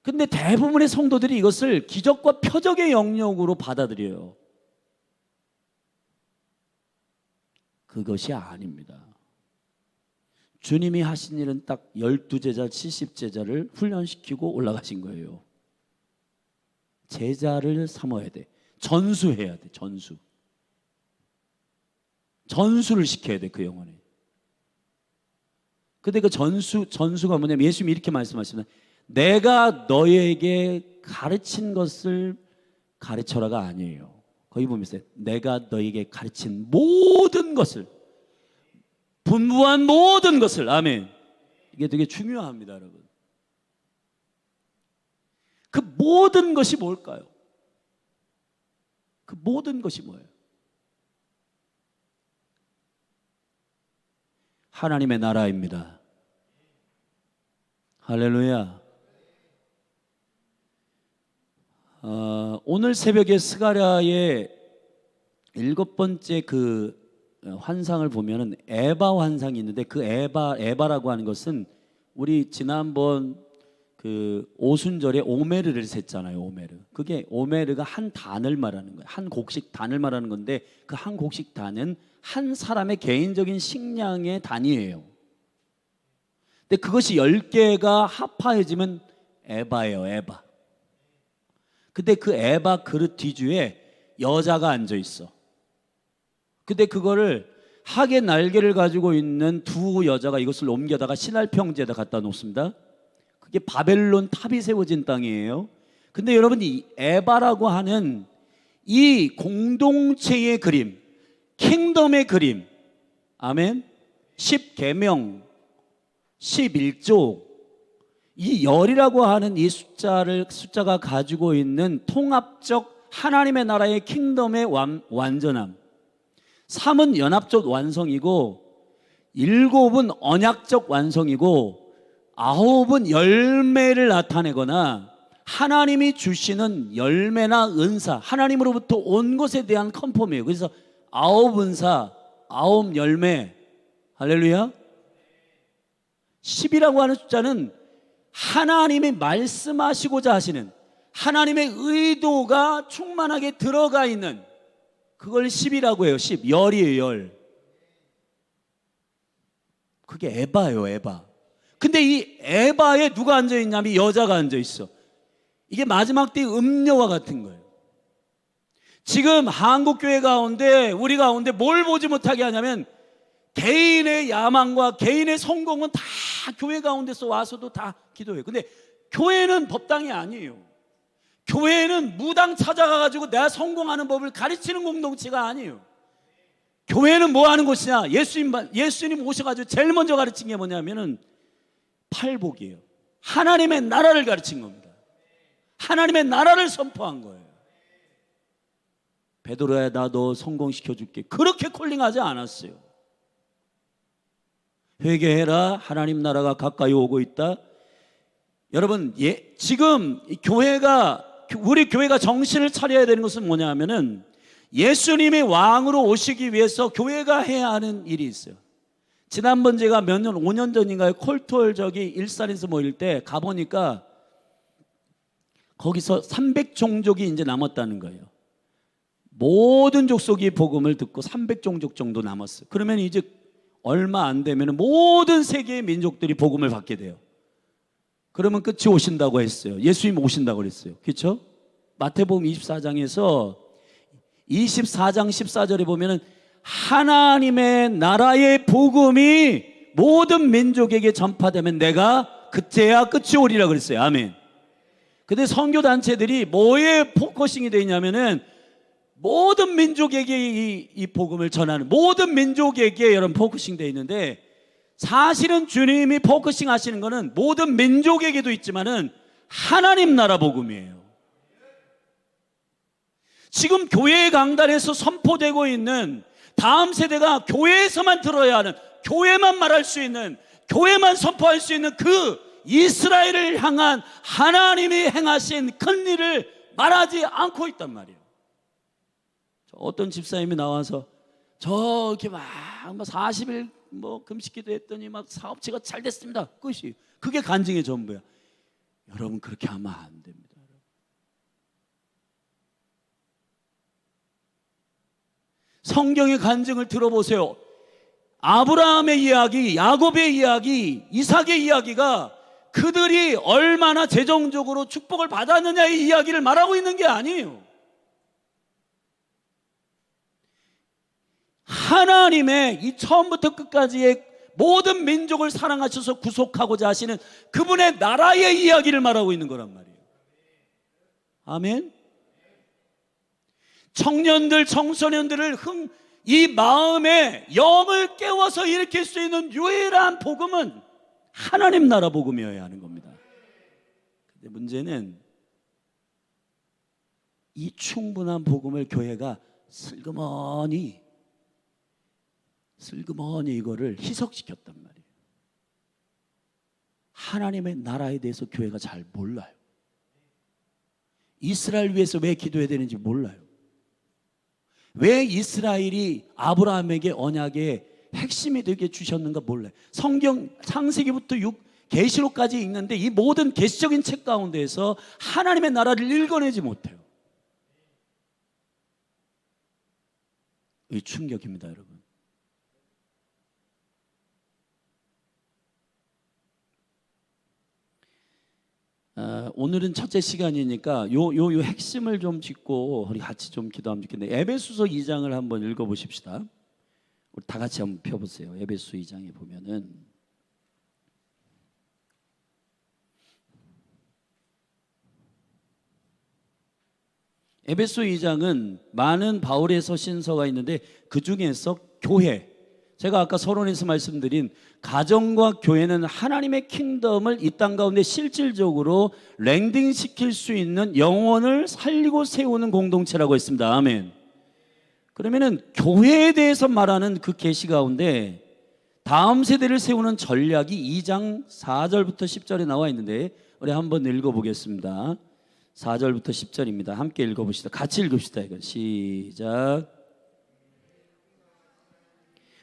근데 대부분의 성도들이 이것을 기적과 표적의 영역으로 받아들여요. 그것이 아닙니다. 주님이 하신 일은 딱 12제자, 70제자를 훈련시키고 올라가신 거예요. 제자를 삼아야 돼. 전수해야 돼. 전수를 시켜야 돼, 그 영혼에. 근데 그 전수가 뭐냐면 예수님이 이렇게 말씀하십니다. 내가 너에게 가르친 것을 가르쳐라가 아니에요. 거기 보면서 내가 너에게 가르친 모든 것을, 분부한 모든 것을. 아멘. 이게 되게 중요합니다, 여러분. 그 모든 것이 뭘까요? 그 모든 것이 뭐예요? 하나님의 나라입니다. 할렐루야. 오늘 새벽에 스가랴의 7번째 그 환상을 보면은 에바 환상이 있는데, 그 에바라고 하는 것은 우리 지난번 그 오순절에 오메르를 셌잖아요. 오메르. 그게 오메르가 한 단을 말하는 거예요. 한 곡식 단을 말하는 건데, 그 한 곡식 단은 한 사람의 개인적인 식량의 단위예요. 근데 그것이 10개가 합하여지면 에바예요. 에바. 근데 그 에바 그릇 뒤주에 여자가 앉아 있어. 근데 그거를 학의 날개를 가지고 있는 두 여자가 이것을 옮겨다가 신할평지에다 갖다 놓습니다. 그게 바벨론 탑이 세워진 땅이에요. 근데 여러분, 이 에바라고 하는 이 공동체의 그림, 킹덤의 그림, 아멘, 10계명, 11조, 이 열이라고 하는 이 숫자가 가지고 있는 통합적 하나님의 나라의 킹덤의 완전함, 3은 연합적 완성이고 7은 언약적 완성이고 9은 열매를 나타내거나 하나님이 주시는 열매나 은사, 하나님으로부터 온 것에 대한 컨펌이에요. 그래서 9은사, 9열매, 할렐루야. 10이라고 하는 숫자는 하나님이 말씀하시고자 하시는 하나님의 의도가 충만하게 들어가 있는, 그걸 10이라고 해요. 10, 열이에요. 열. 그게 에바예요. 에바. 근데 이 에바에 누가 앉아있냐면 여자가 앉아있어. 이게 마지막 때의 음료와 같은 거예요. 지금 한국교회 가운데, 우리 가운데 뭘 보지 못하게 하냐면 개인의 야망과 개인의 성공은 다 교회 가운데서 와서도 다 기도해요. 근데 교회는 법당이 아니에요. 교회는 무당 찾아가가지고 내가 성공하는 법을 가르치는 공동체가 아니에요. 교회는 뭐 하는 곳이냐? 예수님 오셔가지고 제일 먼저 가르친 게 뭐냐면은 팔복이에요. 하나님의 나라를 가르친 겁니다. 하나님의 나라를 선포한 거예요. 베드로야, 나 너 성공시켜줄게. 그렇게 콜링하지 않았어요. 회개해라, 하나님 나라가 가까이 오고 있다. 여러분, 지금 우리 교회가 정신을 차려야 되는 것은 뭐냐 하면은 예수님이 왕으로 오시기 위해서 교회가 해야 하는 일이 있어요. 지난번 제가 5년 전인가요? 콜톨 일산에서 모일 때 가보니까 거기서 300종족이 이제 남았다는 거예요. 모든 족속이 복음을 듣고 300종족 정도 남았어요. 그러면 이제 얼마 안 되면 모든 세계의 민족들이 복음을 받게 돼요. 그러면 끝이 오신다고 했어요. 예수님 오신다고 그랬어요. 그렇죠? 마태복음 24장에서 24장 14절에 보면은 하나님의 나라의 복음이 모든 민족에게 전파되면 내가 그때야 끝이 오리라 그랬어요. 아멘. 근데 선교단체들이 뭐에 포커싱이 되어 있냐면은 모든 민족에게 이 복음을 전하는, 모든 민족에게 여러분 포커싱 되어 있는데, 사실은 주님이 포커싱 하시는 거는 모든 민족에게도 있지만은 하나님 나라 복음이에요. 지금 교회 강단에서 선포되고 있는 다음 세대가 교회에서만 들어야 하는, 교회만 말할 수 있는, 교회만 선포할 수 있는 그 이스라엘을 향한 하나님이 행하신 큰 일을 말하지 않고 있단 말이에요. 어떤 집사님이 나와서 저렇게 막 40일 금식기도 했더니 막 사업체가 잘 됐습니다. 끝이. 그게 간증의 전부야. 여러분, 그렇게 하면 안 됩니다. 성경의 간증을 들어보세요. 아브라함의 이야기, 야곱의 이야기, 이삭의 이야기가 그들이 얼마나 재정적으로 축복을 받았느냐의 이야기를 말하고 있는 게 아니에요. 하나님의 이 처음부터 끝까지의 모든 민족을 사랑하셔서 구속하고자 하시는 그분의 나라의 이야기를 말하고 있는 거란 말이에요. 아멘. 청년들, 청소년들을 이 마음에 영을 깨워서 일으킬 수 있는 유일한 복음은 하나님 나라 복음이어야 하는 겁니다. 근데 문제는 이 충분한 복음을 교회가 슬그머니 이거를 희석시켰단 말이에요. 하나님의 나라에 대해서 교회가 잘 몰라요. 이스라엘 위해서 왜 기도해야 되는지 몰라요. 왜 이스라엘이 아브라함에게 언약의 핵심이 되게 주셨는가 몰라요. 성경 창세기부터 계시록까지 읽는데 이 모든 계시적인 책 가운데에서 하나님의 나라를 읽어내지 못해요. 이 충격입니다, 여러분. 오늘은 첫째 시간이니까 요 핵심을 좀 짚고 우리 같이 좀 기도하면 좋겠는데, 에베소서 2장을 한번 읽어보십시다. 우리 다 같이 한번 펴보세요. 에베소 2장에 보면은 에베소 2장은 많은 바울의 서신서가 있는데 그 중에서 교회, 제가 아까 서론에서 말씀드린 가정과 교회는 하나님의 킹덤을 이 땅 가운데 실질적으로 랜딩시킬 수 있는 영혼을 살리고 세우는 공동체라고 했습니다. 아멘. 그러면은 교회에 대해서 말하는 그 계시 가운데 다음 세대를 세우는 전략이 2장 4절부터 10절에 나와 있는데 우리 한번 읽어보겠습니다. 4절부터 10절입니다. 함께 읽어봅시다. 같이 읽읍시다. 이거 시작.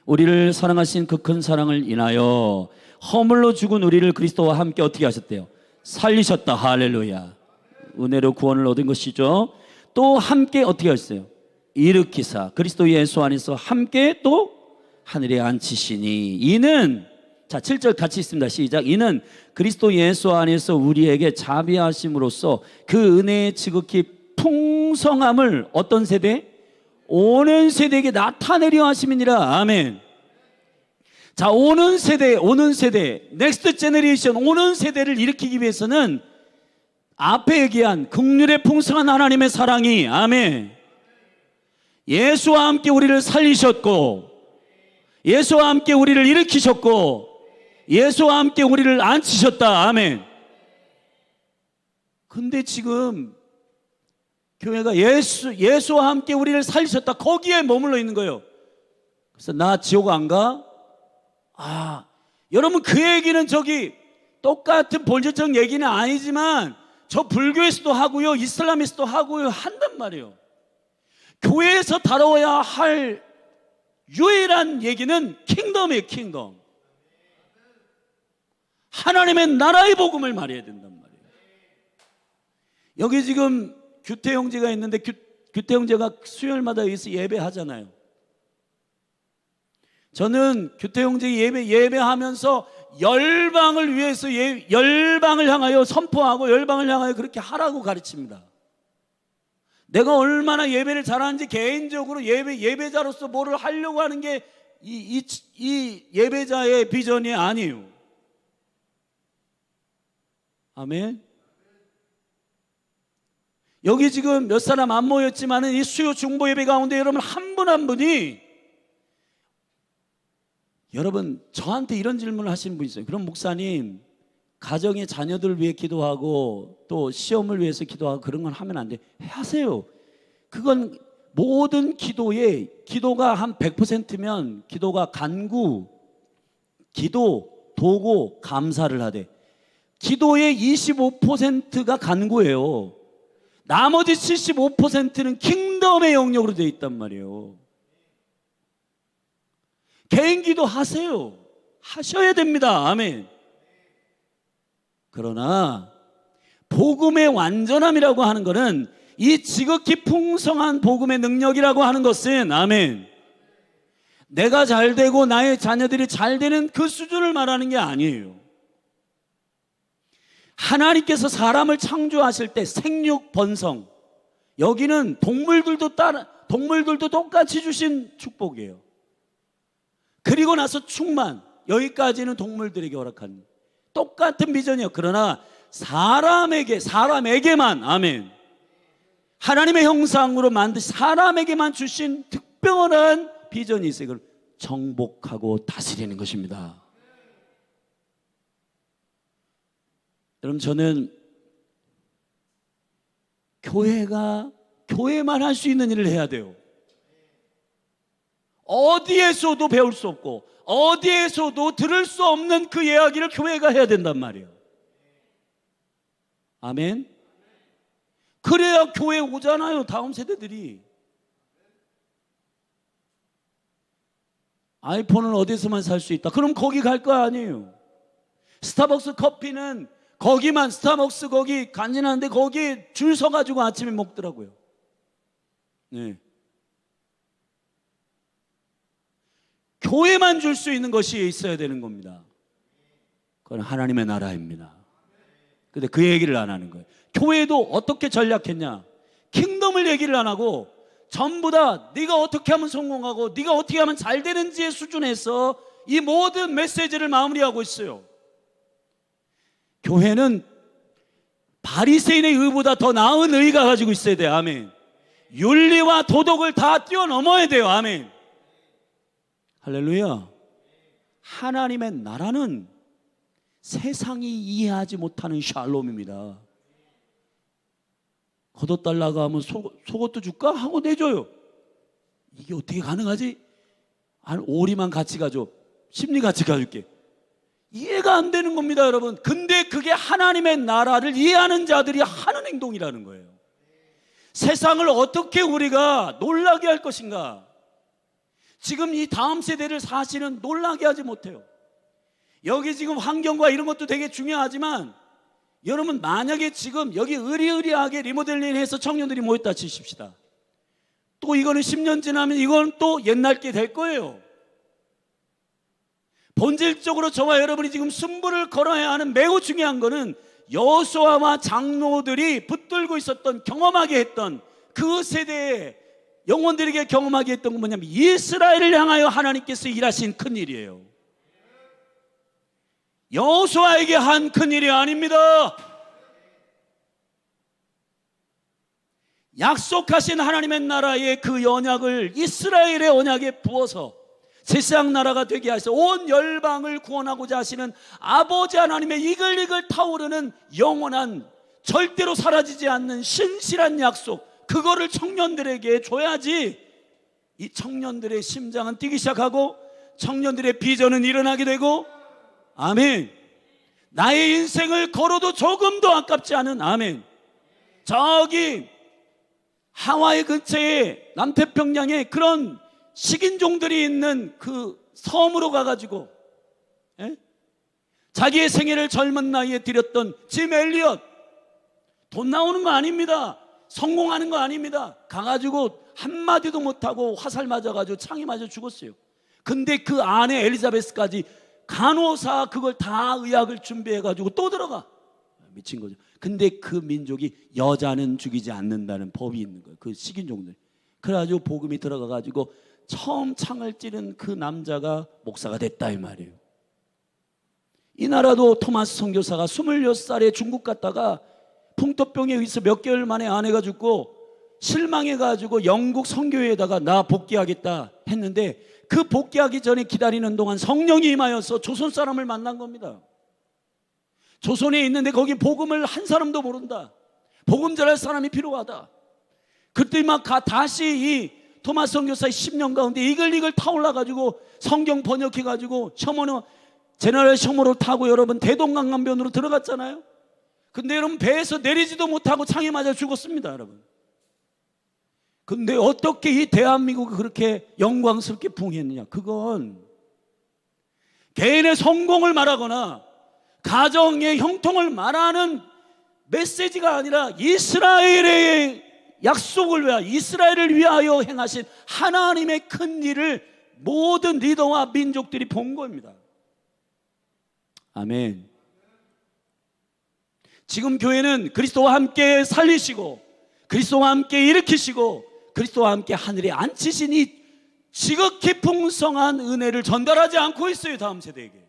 우리를 사랑하신 그 큰 사랑을 인하여 허물로 죽은 우리를 그리스도와 함께 어떻게 하셨대요? 살리셨다. 할렐루야. 은혜로 구원을 얻은 것이죠. 또 함께 어떻게 하셨어요? 일으키사 그리스도 예수 안에서 함께 또 하늘에 앉히시니 이는, 자 7절 같이 있습니다. 시작. 이는 그리스도 예수 안에서 우리에게 자비하심으로써 그 은혜의 지극히 풍성함을 어떤 세대? 오는 세대에게 나타내려 하심이니라. 아멘. 자, 오는 세대, 넥스트 제너레이션, 오는 세대를 일으키기 위해서는 앞에 얘기한 긍휼의 풍성한 하나님의 사랑이, 아멘, 예수와 함께 우리를 살리셨고, 예수와 함께 우리를 일으키셨고, 예수와 함께 우리를 앉히셨다. 아멘. 근데 지금 교회가 예수와 함께 우리를 살리셨다, 거기에 머물러 있는 거예요. 그래서 나 지옥 안 가? 여러분, 그 얘기는 저기 똑같은 본질적 얘기는 아니지만 저 불교에서도 하고요, 이슬람에서도 하고요, 한단 말이에요. 교회에서 다뤄야 할 유일한 얘기는 킹덤이에요. 킹덤. 하나님의 나라의 복음을 말해야 된단 말이에요. 여기 지금 규태 형제가 있는데 규태 형제가 수요일마다 여기서 예배하잖아요. 저는 규태 형제 예배하면서 열방을 위해서 열방을 향하여 선포하고 열방을 향하여 그렇게 하라고 가르칩니다. 내가 얼마나 예배를 잘하는지 개인적으로 예배자로서 뭐를 하려고 하는 게 이 예배자의 비전이 아니에요. 아멘. 여기 지금 몇 사람 안 모였지만 이 수요 중보 예배 가운데 여러분 한 분 한 분이, 여러분 저한테 이런 질문을 하시는 분이 있어요. 그럼 목사님, 가정의 자녀들을 위해 기도하고 또 시험을 위해서 기도하고 그런 건 하면 안 돼. 하세요. 그건 모든 기도가 한 100%면 기도가 간구, 기도, 도고, 감사를 하되, 기도의 25%가 간구예요. 나머지 75%는 킹덤의 영역으로 되어 있단 말이에요. 개인 기도 하세요. 하셔야 됩니다. 아멘. 그러나 복음의 완전함이라고 하는 것은 이 지극히 풍성한 복음의 능력이라고 하는 것은, 아멘, 내가 잘 되고 나의 자녀들이 잘 되는 그 수준을 말하는 게 아니에요. 하나님께서 사람을 창조하실 때 생육 번성, 여기는 동물들도 똑같이 주신 축복이에요. 그리고 나서 충만, 여기까지는 동물들에게 허락한 똑같은 비전이에요. 그러나 사람에게만, 아멘, 하나님의 형상으로 만드신 사람에게만 주신 특별한 비전이 있어요. 이걸 정복하고 다스리는 것입니다. 여러분, 저는 교회만 할 수 있는 일을 해야 돼요. 어디에서도 배울 수 없고 어디에서도 들을 수 없는 그 이야기를 교회가 해야 된단 말이에요. 아멘. 그래야 교회 오잖아요, 다음 세대들이. 아이폰은 어디서만 살 수 있다, 그럼 거기 갈 거 아니에요. 스타벅스 커피는 거기만, 스타벅스 거기 간지나는데 거기 줄 서가지고 아침에 먹더라고요. 네. 교회만 줄 수 있는 것이 있어야 되는 겁니다. 그건 하나님의 나라입니다. 근데 그 얘기를 안 하는 거예요. 교회도 어떻게 전략했냐? 킹덤을 얘기를 안 하고 전부 다 네가 어떻게 하면 성공하고 네가 어떻게 하면 잘 되는지의 수준에서 이 모든 메시지를 마무리하고 있어요. 교회는 바리새인의 의보다 더 나은 의가 가지고 있어야 돼요. 아멘. 윤리와 도덕을 다 뛰어넘어야 돼요. 아멘. 할렐루야. 하나님의 나라는 세상이 이해하지 못하는 샬롬입니다. 걷어달라고 하면 속옷도 줄까? 하고 내줘요. 이게 어떻게 가능하지? 한 오리만 같이 가줘. 심리 같이 가줄게. 이해가 안 되는 겁니다, 여러분. 근데 그게 하나님의 나라를 이해하는 자들이 하는 행동이라는 거예요. 세상을 어떻게 우리가 놀라게 할 것인가? 지금 이 다음 세대를 사실은 놀라게 하지 못해요. 여기 지금 환경과 이런 것도 되게 중요하지만 여러분, 만약에 지금 여기 의리의리하게 리모델링해서 청년들이 모였다 치십시다. 또 이거는 10년 지나면 이건 또 옛날 게 될 거예요. 본질적으로 저와 여러분이 지금 승부를 걸어야 하는 매우 중요한 거는 여호수아와 장로들이 붙들고 있었던, 경험하게 했던 그 세대의 영혼들에게 경험하게 했던 건 뭐냐면 이스라엘을 향하여 하나님께서 일하신 큰 일이에요. 여호수아에게 한 큰 일이 아닙니다. 약속하신 하나님의 나라의 그 언약을 이스라엘의 언약에 부어서 세상 나라가 되게 하셔서 온 열방을 구원하고자 하시는 아버지 하나님의 이글이글 타오르는 영원한, 절대로 사라지지 않는 신실한 약속, 그거를 청년들에게 줘야지 이 청년들의 심장은 뛰기 시작하고 청년들의 비전은 일어나게 되고, 아멘. 나의 인생을 걸어도 조금도 아깝지 않은, 아멘. 저기 하와이 근처에 남태평양에 그런 식인종들이 있는 그 섬으로 가가지고 자기의 생애를 젊은 나이에 드렸던 짐 엘리엇, 돈 나오는 거 아닙니다. 성공하는 거 아닙니다. 가가지고 한마디도 못하고 화살 맞아가지고 창에 맞아 죽었어요. 근데 그 아내 엘리자베스까지 간호사 그걸 다 의학을 준비해가지고 또 들어가. 미친 거죠. 근데 그 민족이 여자는 죽이지 않는다는 법이 있는 거예요. 그 식인종들. 그래가지고 복음이 들어가가지고 처음 창을 찌른 그 남자가 목사가 됐다 이 말이에요. 이 나라도 토마스 선교사가 26살에 중국 갔다가 풍토병에 의해서 몇 개월 만에 아내가 죽고 실망해가지고 영국 선교회에다가 나 복귀하겠다 했는데 그 복귀하기 전에 기다리는 동안 성령이 임하여서 조선 사람을 만난 겁니다. 조선에 있는데 거기 복음을 한 사람도 모른다. 복음 전할 사람이 필요하다. 그때 막 다시 이 토마스 선교사의 10년 가운데 이글이글 타올라가지고 성경 번역해가지고 셔머너 제너럴 셔머를 타고 여러분 대동강간변으로 들어갔잖아요. 근데 여러분 배에서 내리지도 못하고 창에 맞아 죽었습니다, 여러분. 근데 어떻게 이 대한민국이 그렇게 영광스럽게 부흥했느냐? 그건 개인의 성공을 말하거나 가정의 형통을 말하는 메시지가 아니라 이스라엘의 약속을 위하여, 이스라엘을 위하여 행하신 하나님의 큰 일을 모든 리더와 민족들이 본 겁니다. 아멘. 지금 교회는 그리스도와 함께 살리시고 그리스도와 함께 일으키시고 그리스도와 함께 하늘에 앉히신 이 지극히 풍성한 은혜를 전달하지 않고 있어요, 다음 세대에게.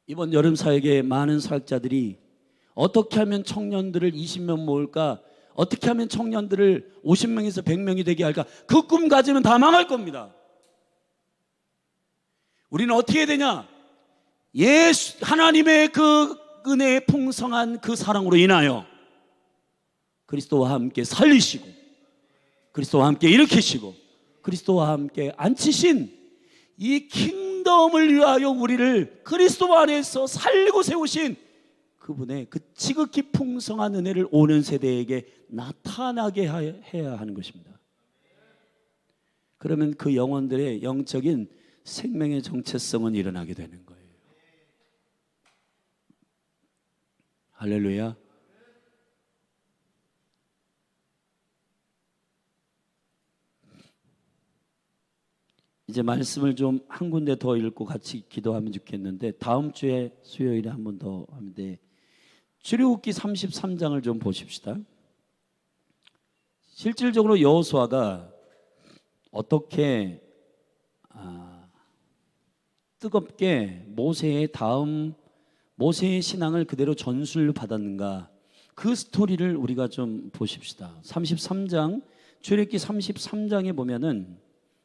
이번 여름 사역에 많은 사역자들이 어떻게 하면 청년들을 20명 모을까, 어떻게 하면 청년들을 50명에서 100명이 되게 할까, 그 꿈 가지면 다 망할 겁니다. 우리는 어떻게 해야 되냐? 예수 하나님의 그 은혜의 풍성한 그 사랑으로 인하여 그리스도와 함께 살리시고 그리스도와 함께 일으키시고 그리스도와 함께 앉히신 이 킹덤을 위하여 우리를 그리스도 안에서 살리고 세우신 그분의 그 지극히 풍성한 은혜를 오는 세대에게 나타나게 해야 하는 것입니다. 그러면 그 영혼들의 영적인 생명의 정체성은 일어나게 되는 거예요. 할렐루야. 이제 말씀을 좀 한 군데 더 읽고 같이 기도하면 좋겠는데 다음 주에 수요일에 한 번 더 하는데 출애굽기 33장을 좀 보십시다. 실질적으로 여호수아가 어떻게 뜨겁게 모세의 신앙을 그대로 전수를 받았는가, 그 스토리를 우리가 좀 보십시다. 33장, 출애굽기 33장에 보면은,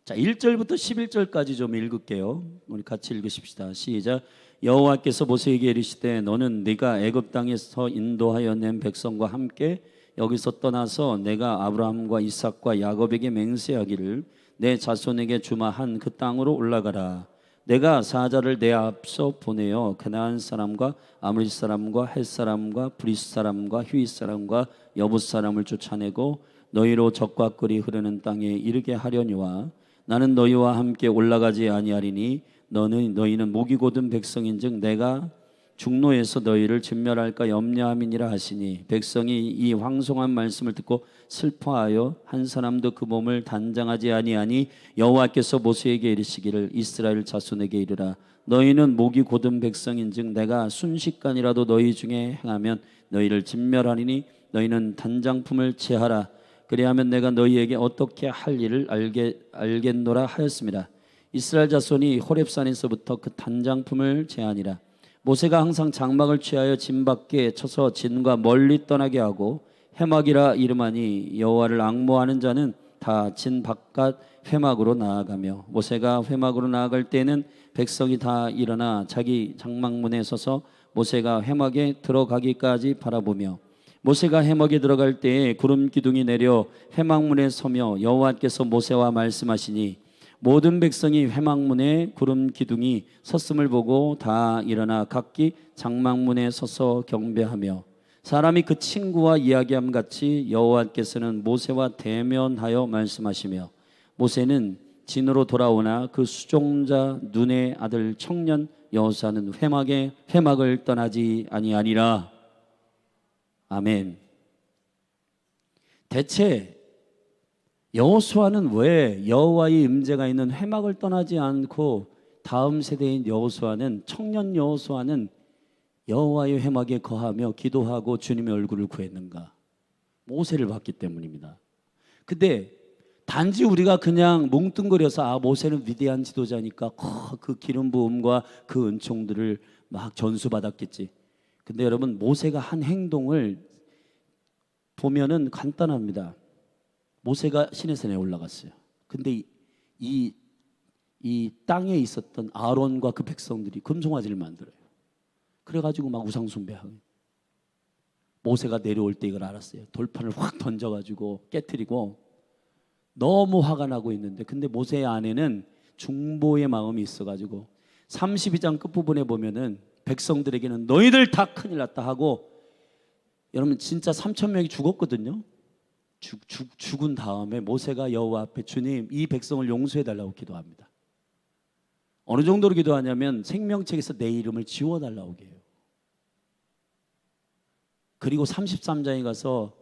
자, 1절부터 11절까지 좀 읽을게요. 우리 같이 읽으십시다. 시작. 여호와께서 모세에게 이르시되 너는 네가 애굽 땅에서 인도하여 낸 백성과 함께 여기서 떠나서 내가 아브라함과 이삭과 야곱에게 맹세하기를 내 자손에게 주마한 그 땅으로 올라가라. 내가 사자를 내 앞서 보내어 그나안 사람과 아모리 사람과 헷 사람과 브릿 사람과 히윗 사람과 여붓 사람을 쫓아내고 너희로 적과 꿀이 흐르는 땅에 이르게 하려니와 나는 너희와 함께 올라가지 아니하리니 너희는 목이 곧은 백성인즉 내가 중노에서 너희를 진멸할까 염려함이니라 하시니 백성이 이 황송한 말씀을 듣고 슬퍼하여 한 사람도 그 몸을 단장하지 아니하니 여호와께서 모세에게 이르시기를 이스라엘 자손에게 이르라 너희는 목이 곧은 백성인즉 내가 순식간이라도 너희 중에 행하면 너희를 진멸하리니 너희는 단장품을 제하라 그리하면 내가 너희에게 어떻게 할 일을 알겠노라 하였습니다. 이스라엘 자손이 호렙산에서부터 그 단장품을 제하니라. 모세가 항상 장막을 취하여 진 밖에 쳐서 진과 멀리 떠나게 하고 회막이라 이름하니 여호와를 앙모하는 자는 다 진 바깥 회막으로 나아가며 모세가 회막으로 나아갈 때에는 백성이 다 일어나 자기 장막문에 서서 모세가 회막에 들어가기까지 바라보며 모세가 회막에 들어갈 때에 구름 기둥이 내려 회막문에 서며 여호와께서 모세와 말씀하시니 모든 백성이 회막문에 구름 기둥이 섰음을 보고 다 일어나 각기 장막문에 서서 경배하며 사람이 그 친구와 이야기함 같이 여호와께서는 모세와 대면하여 말씀하시며 모세는 진으로 돌아오나 그 수종자 눈의 아들 청년 여호수아는 회막을 떠나지 아니하니라. 아멘. 대체 여호수아는 왜 여호와의 임재가 있는 회막을 떠나지 않고 다음 세대인 청년 여호수아는 여호와의 회막에 거하며 기도하고 주님의 얼굴을 구했는가? 모세를 봤기 때문입니다. 근데 단지 우리가 그냥 뭉뚱그려서 모세는 위대한 지도자니까 그 기름 부음과 그 은총들을 막 전수받았겠지. 근데 여러분 모세가 한 행동을 보면은 간단합니다. 모세가 시내산에 올라갔어요. 근데 이 땅에 있었던 아론과 그 백성들이 금송아지를 만들어요. 그래가지고 막 우상 숭배하고 모세가 내려올 때 이걸 알았어요. 돌판을 확 던져가지고 깨트리고 너무 화가 나고 있는데 근데 모세의 안에는 중보의 마음이 있어가지고 32장 끝부분에 보면은 백성들에게는 너희들 다 큰일 났다 하고 여러분 진짜 3,000명이 죽었거든요. 죽은 다음에 모세가 여호와 앞에 주님 이 백성을 용서해 달라고 기도합니다. 어느 정도로 기도하냐면 생명책에서 내 이름을 지워달라고 해요. 그리고 33장에 가서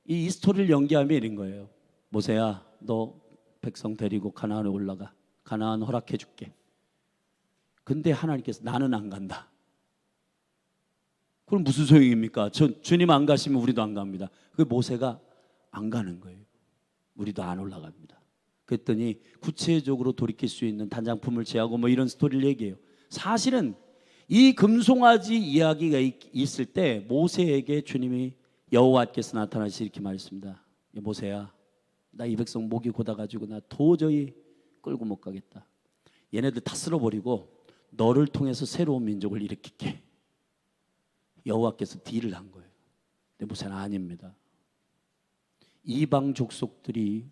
이 스토리를 연기하며 이런 거예요. 모세야 너 백성 데리고 가나안에 올라가. 가나안 허락해 줄게. 근데 하나님께서 나는 안 간다. 그럼 무슨 소용입니까? 주님 안 가시면 우리도 안 갑니다. 그 모세가 안 가는 거예요. 우리도 안 올라갑니다. 그랬더니 구체적으로 돌이킬 수 있는 단장품을 제하고 뭐 이런 스토리를 얘기해요. 사실은 이 금송아지 이야기가 있을 때 모세에게 주님이 여호와께서 나타나시 이렇게 말했습니다. 모세야 나 이 백성 목이 고다가지고 나 도저히 끌고 못 가겠다. 얘네들 다 쓸어버리고 너를 통해서 새로운 민족을 일으킬게. 여호와께서 딜을 한 거예요. 근데 모세는 아닙니다. 이방 족속들이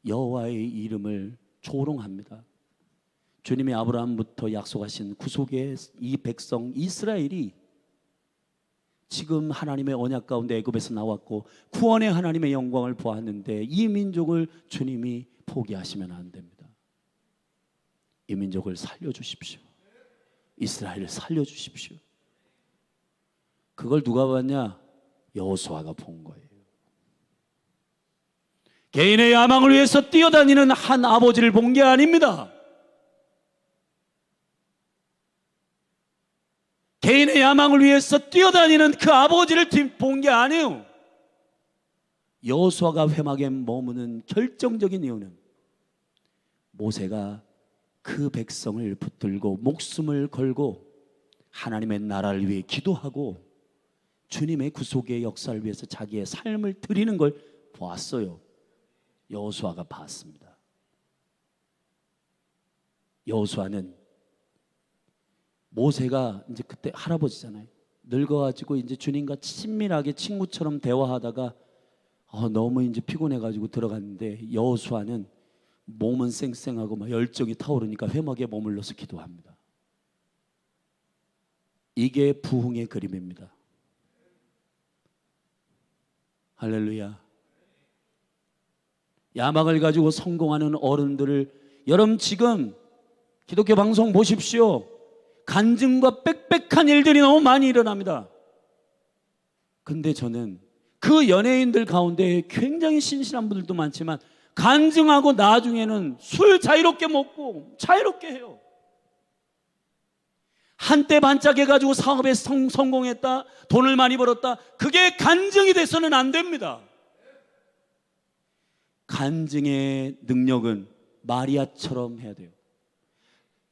여호와의 이름을 조롱합니다. 주님이 아브라함부터 약속하신 구속의 이 백성 이스라엘이 지금 하나님의 언약 가운데 애굽에서 나왔고 구원의 하나님의 영광을 보았는데 이 민족을 주님이 포기하시면 안 됩니다. 이 민족을 살려주십시오. 이스라엘을 살려주십시오. 그걸 누가 봤냐? 여호수아가 본 거예요. 개인의 야망을 위해서 뛰어다니는 한 아버지를 본 게 아닙니다. 개인의 야망을 위해서 뛰어다니는 그 아버지를 본 게 아니에요. 여호수아가 회막에 머무는 결정적인 이유는 모세가 그 백성을 붙들고 목숨을 걸고 하나님의 나라를 위해 기도하고 주님의 구속의 역사를 위해서 자기의 삶을 드리는 걸 보았어요. 여호수아가 봤습니다. 여호수아는 모세가 이제 그때 할아버지잖아요. 늙어가지고 이제 주님과 친밀하게 친구처럼 대화하다가 너무 이제 피곤해가지고 들어갔는데 여호수아는 몸은 쌩쌩하고 막 열정이 타오르니까 회막에 머물러서 기도합니다. 이게 부흥의 그림입니다. 할렐루야. 야망을 가지고 성공하는 어른들을 여러분 지금 기독교 방송 보십시오. 간증과 빽빽한 일들이 너무 많이 일어납니다. 근데 저는 그 연예인들 가운데 굉장히 신실한 분들도 많지만 간증하고 나중에는 술 자유롭게 먹고 자유롭게 해요. 한때 반짝해가지고 사업에 성공했다, 돈을 많이 벌었다, 그게 간증이 돼서는 안 됩니다. 간증의 능력은 마리아처럼 해야 돼요.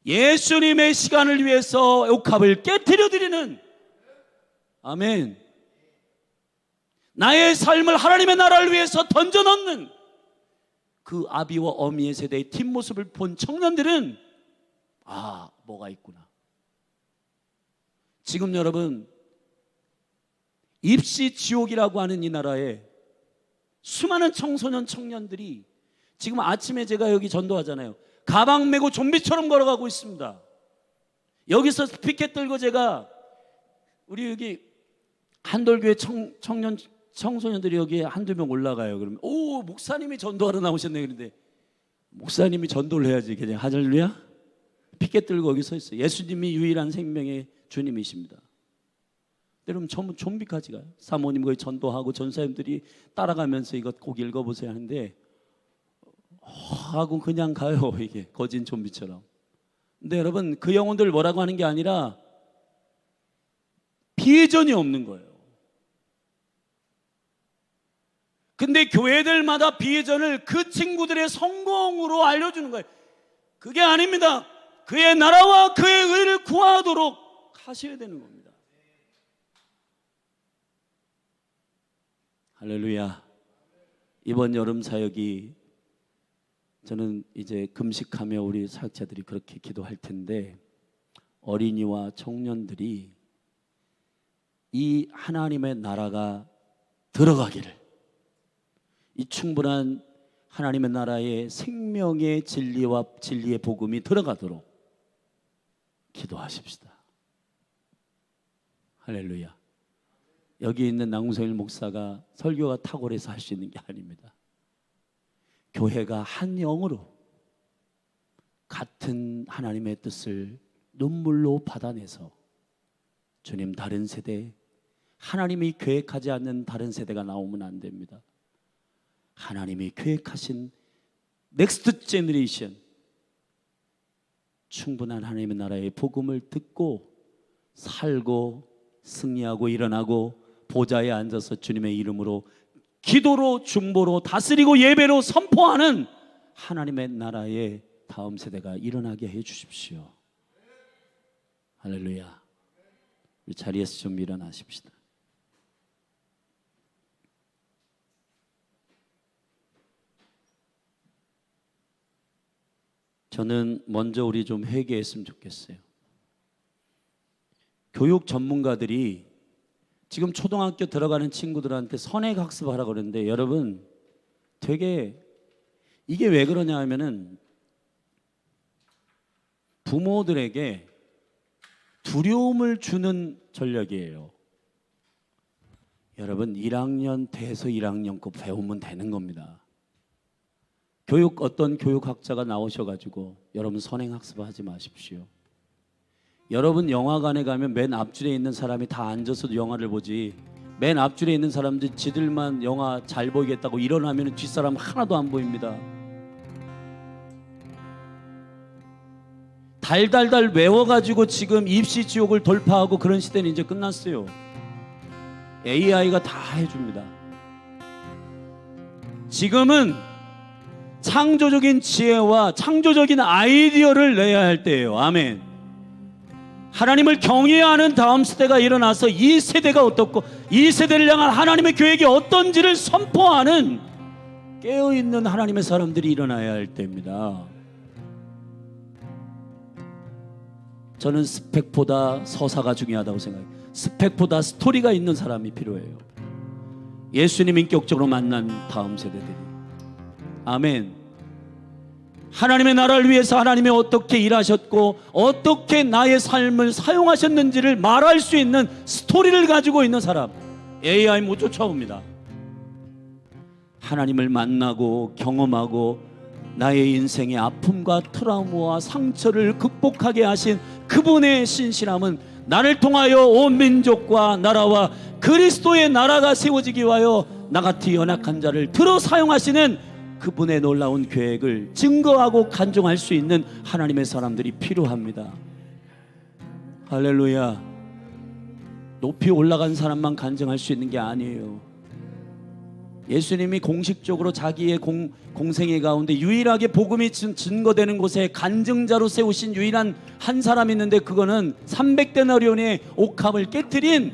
예수님의 시간을 위해서 옥합을 깨트려 드리는, 아멘, 나의 삶을 하나님의 나라를 위해서 던져 넣는 그 아비와 어미의 세대의 뒷모습을 본 청년들은 뭐가 있구나. 지금 여러분 입시 지옥이라고 하는 이 나라에 수많은 청소년 청년들이 지금 아침에 제가 여기 전도하잖아요. 가방 메고 좀비처럼 걸어가고 있습니다. 여기서 피켓 들고 제가 우리 여기 한돌교회 청소년들이 여기 한두 명 올라가요. 그러면 목사님이 전도하러 나오셨네. 그런데 목사님이 전도를 해야지 그냥 할렐루야. 피켓 들고 여기 서 있어요. 예수님이 유일한 생명의 주님이십니다. 여러분 전부 좀비까지 가요. 사모님 거기 전도하고 전사님들이 따라가면서 이거 꼭 읽어보세요 하는데 하고 그냥 가요. 이게 거진 좀비처럼. 근데 여러분 그 영혼들 뭐라고 하는 게 아니라 비전이 없는 거예요. 근데 교회들마다 비전을 그 친구들의 성공으로 알려주는 거예요. 그게 아닙니다. 그의 나라와 그의 의를 구하도록 하셔야 되는 겁니다. 할렐루야. 이번 여름 사역이 저는 이제 금식하며 우리 사역자들이 그렇게 기도할 텐데 어린이와 청년들이 이 하나님의 나라가 들어가기를, 이 충분한 하나님의 나라의 생명의 진리와 진리의 복음이 들어가도록 기도하십시다. 할렐루야. 여기 있는 남궁성일 목사가 설교가 탁월해서 할 수 있는 게 아닙니다. 교회가 한 영으로 같은 하나님의 뜻을 눈물로 받아내서 주님, 다른 세대, 하나님이 계획하지 않는 다른 세대가 나오면 안 됩니다. 하나님이 계획하신 넥스트 제너레이션, 충분한 하나님의 나라의 복음을 듣고 살고 승리하고 일어나고 보좌에 앉아서 주님의 이름으로 기도로 중보로 다스리고 예배로 선포하는 하나님의 나라의 다음 세대가 일어나게 해 주십시오. 할렐루야. 우리 자리에서 좀 일어나십시다. 저는 먼저 우리 좀 회개했으면 좋겠어요. 교육 전문가들이 지금 초등학교 들어가는 친구들한테 선행학습하라고 그러는데 여러분 되게 이게 왜 그러냐 하면은 부모들에게 두려움을 주는 전략이에요. 여러분 1학년 돼서 1학년 거 배우면 되는 겁니다. 어떤 교육학자가 나오셔가지고 여러분 선행학습하지 마십시오. 여러분 영화관에 가면 맨 앞줄에 있는 사람이 다 앉아서 영화를 보지, 맨 앞줄에 있는 사람들 지들만 영화 잘 보이겠다고 일어나면 뒷사람 하나도 안 보입니다. 달달달 외워가지고 지금 입시 지옥을 돌파하고 그런 시대는 이제 끝났어요. AI가 다 해줍니다. 지금은 창조적인 지혜와 창조적인 아이디어를 내야 할 때예요. 아멘. 하나님을 경외하는 다음 세대가 일어나서 이 세대가 어떻고 이 세대를 향한 하나님의 계획이 어떤지를 선포하는 깨어있는 하나님의 사람들이 일어나야 할 때입니다. 저는 스펙보다 서사가 중요하다고 생각해요. 스펙보다 스토리가 있는 사람이 필요해요. 예수님 인격적으로 만난 다음 세대들이. 아멘. 하나님의 나라를 위해서 하나님이 어떻게 일하셨고 어떻게 나의 삶을 사용하셨는지를 말할 수 있는 스토리를 가지고 있는 사람. AI 못 쫓아옵니다. 하나님을 만나고 경험하고 나의 인생의 아픔과 트라우마와 상처를 극복하게 하신 그분의 신실함은 나를 통하여 온 민족과 나라와 그리스도의 나라가 세워지기 위하여 나같이 연약한 자를 들어 사용하시는 그분의 놀라운 계획을 증거하고 간증할 수 있는 하나님의 사람들이 필요합니다. 할렐루야. 높이 올라간 사람만 간증할 수 있는 게 아니에요. 예수님이 공식적으로 자기의 공생애 가운데 유일하게 복음이 증거되는 곳에 간증자로 세우신 유일한 한 사람이 있는데, 그거는 300데나리온의 옥합을 깨트린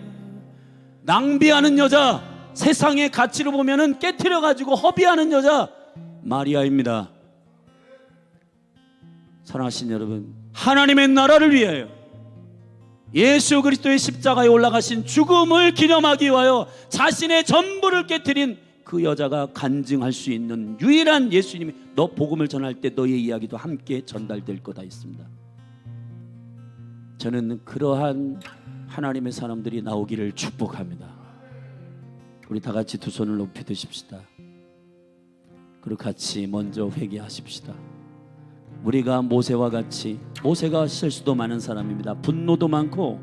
낭비하는 여자, 세상의 가치로 보면은 깨트려 가지고 허비하는 여자 마리아입니다. 사랑하신 여러분, 하나님의 나라를 위하여 예수 그리스도의 십자가에 올라가신 죽음을 기념하기 위하여 자신의 전부를 깨트린 그 여자가 간증할 수 있는 유일한 예수님이 너 복음을 전할 때 너의 이야기도 함께 전달될 거다 했습니다. 저는 그러한 하나님의 사람들이 나오기를 축복합니다. 우리 다 같이 두 손을 높이 드십시다. 그리고 같이 먼저 회개하십시다. 우리가 모세와 같이, 모세가 실수도 많은 사람입니다. 분노도 많고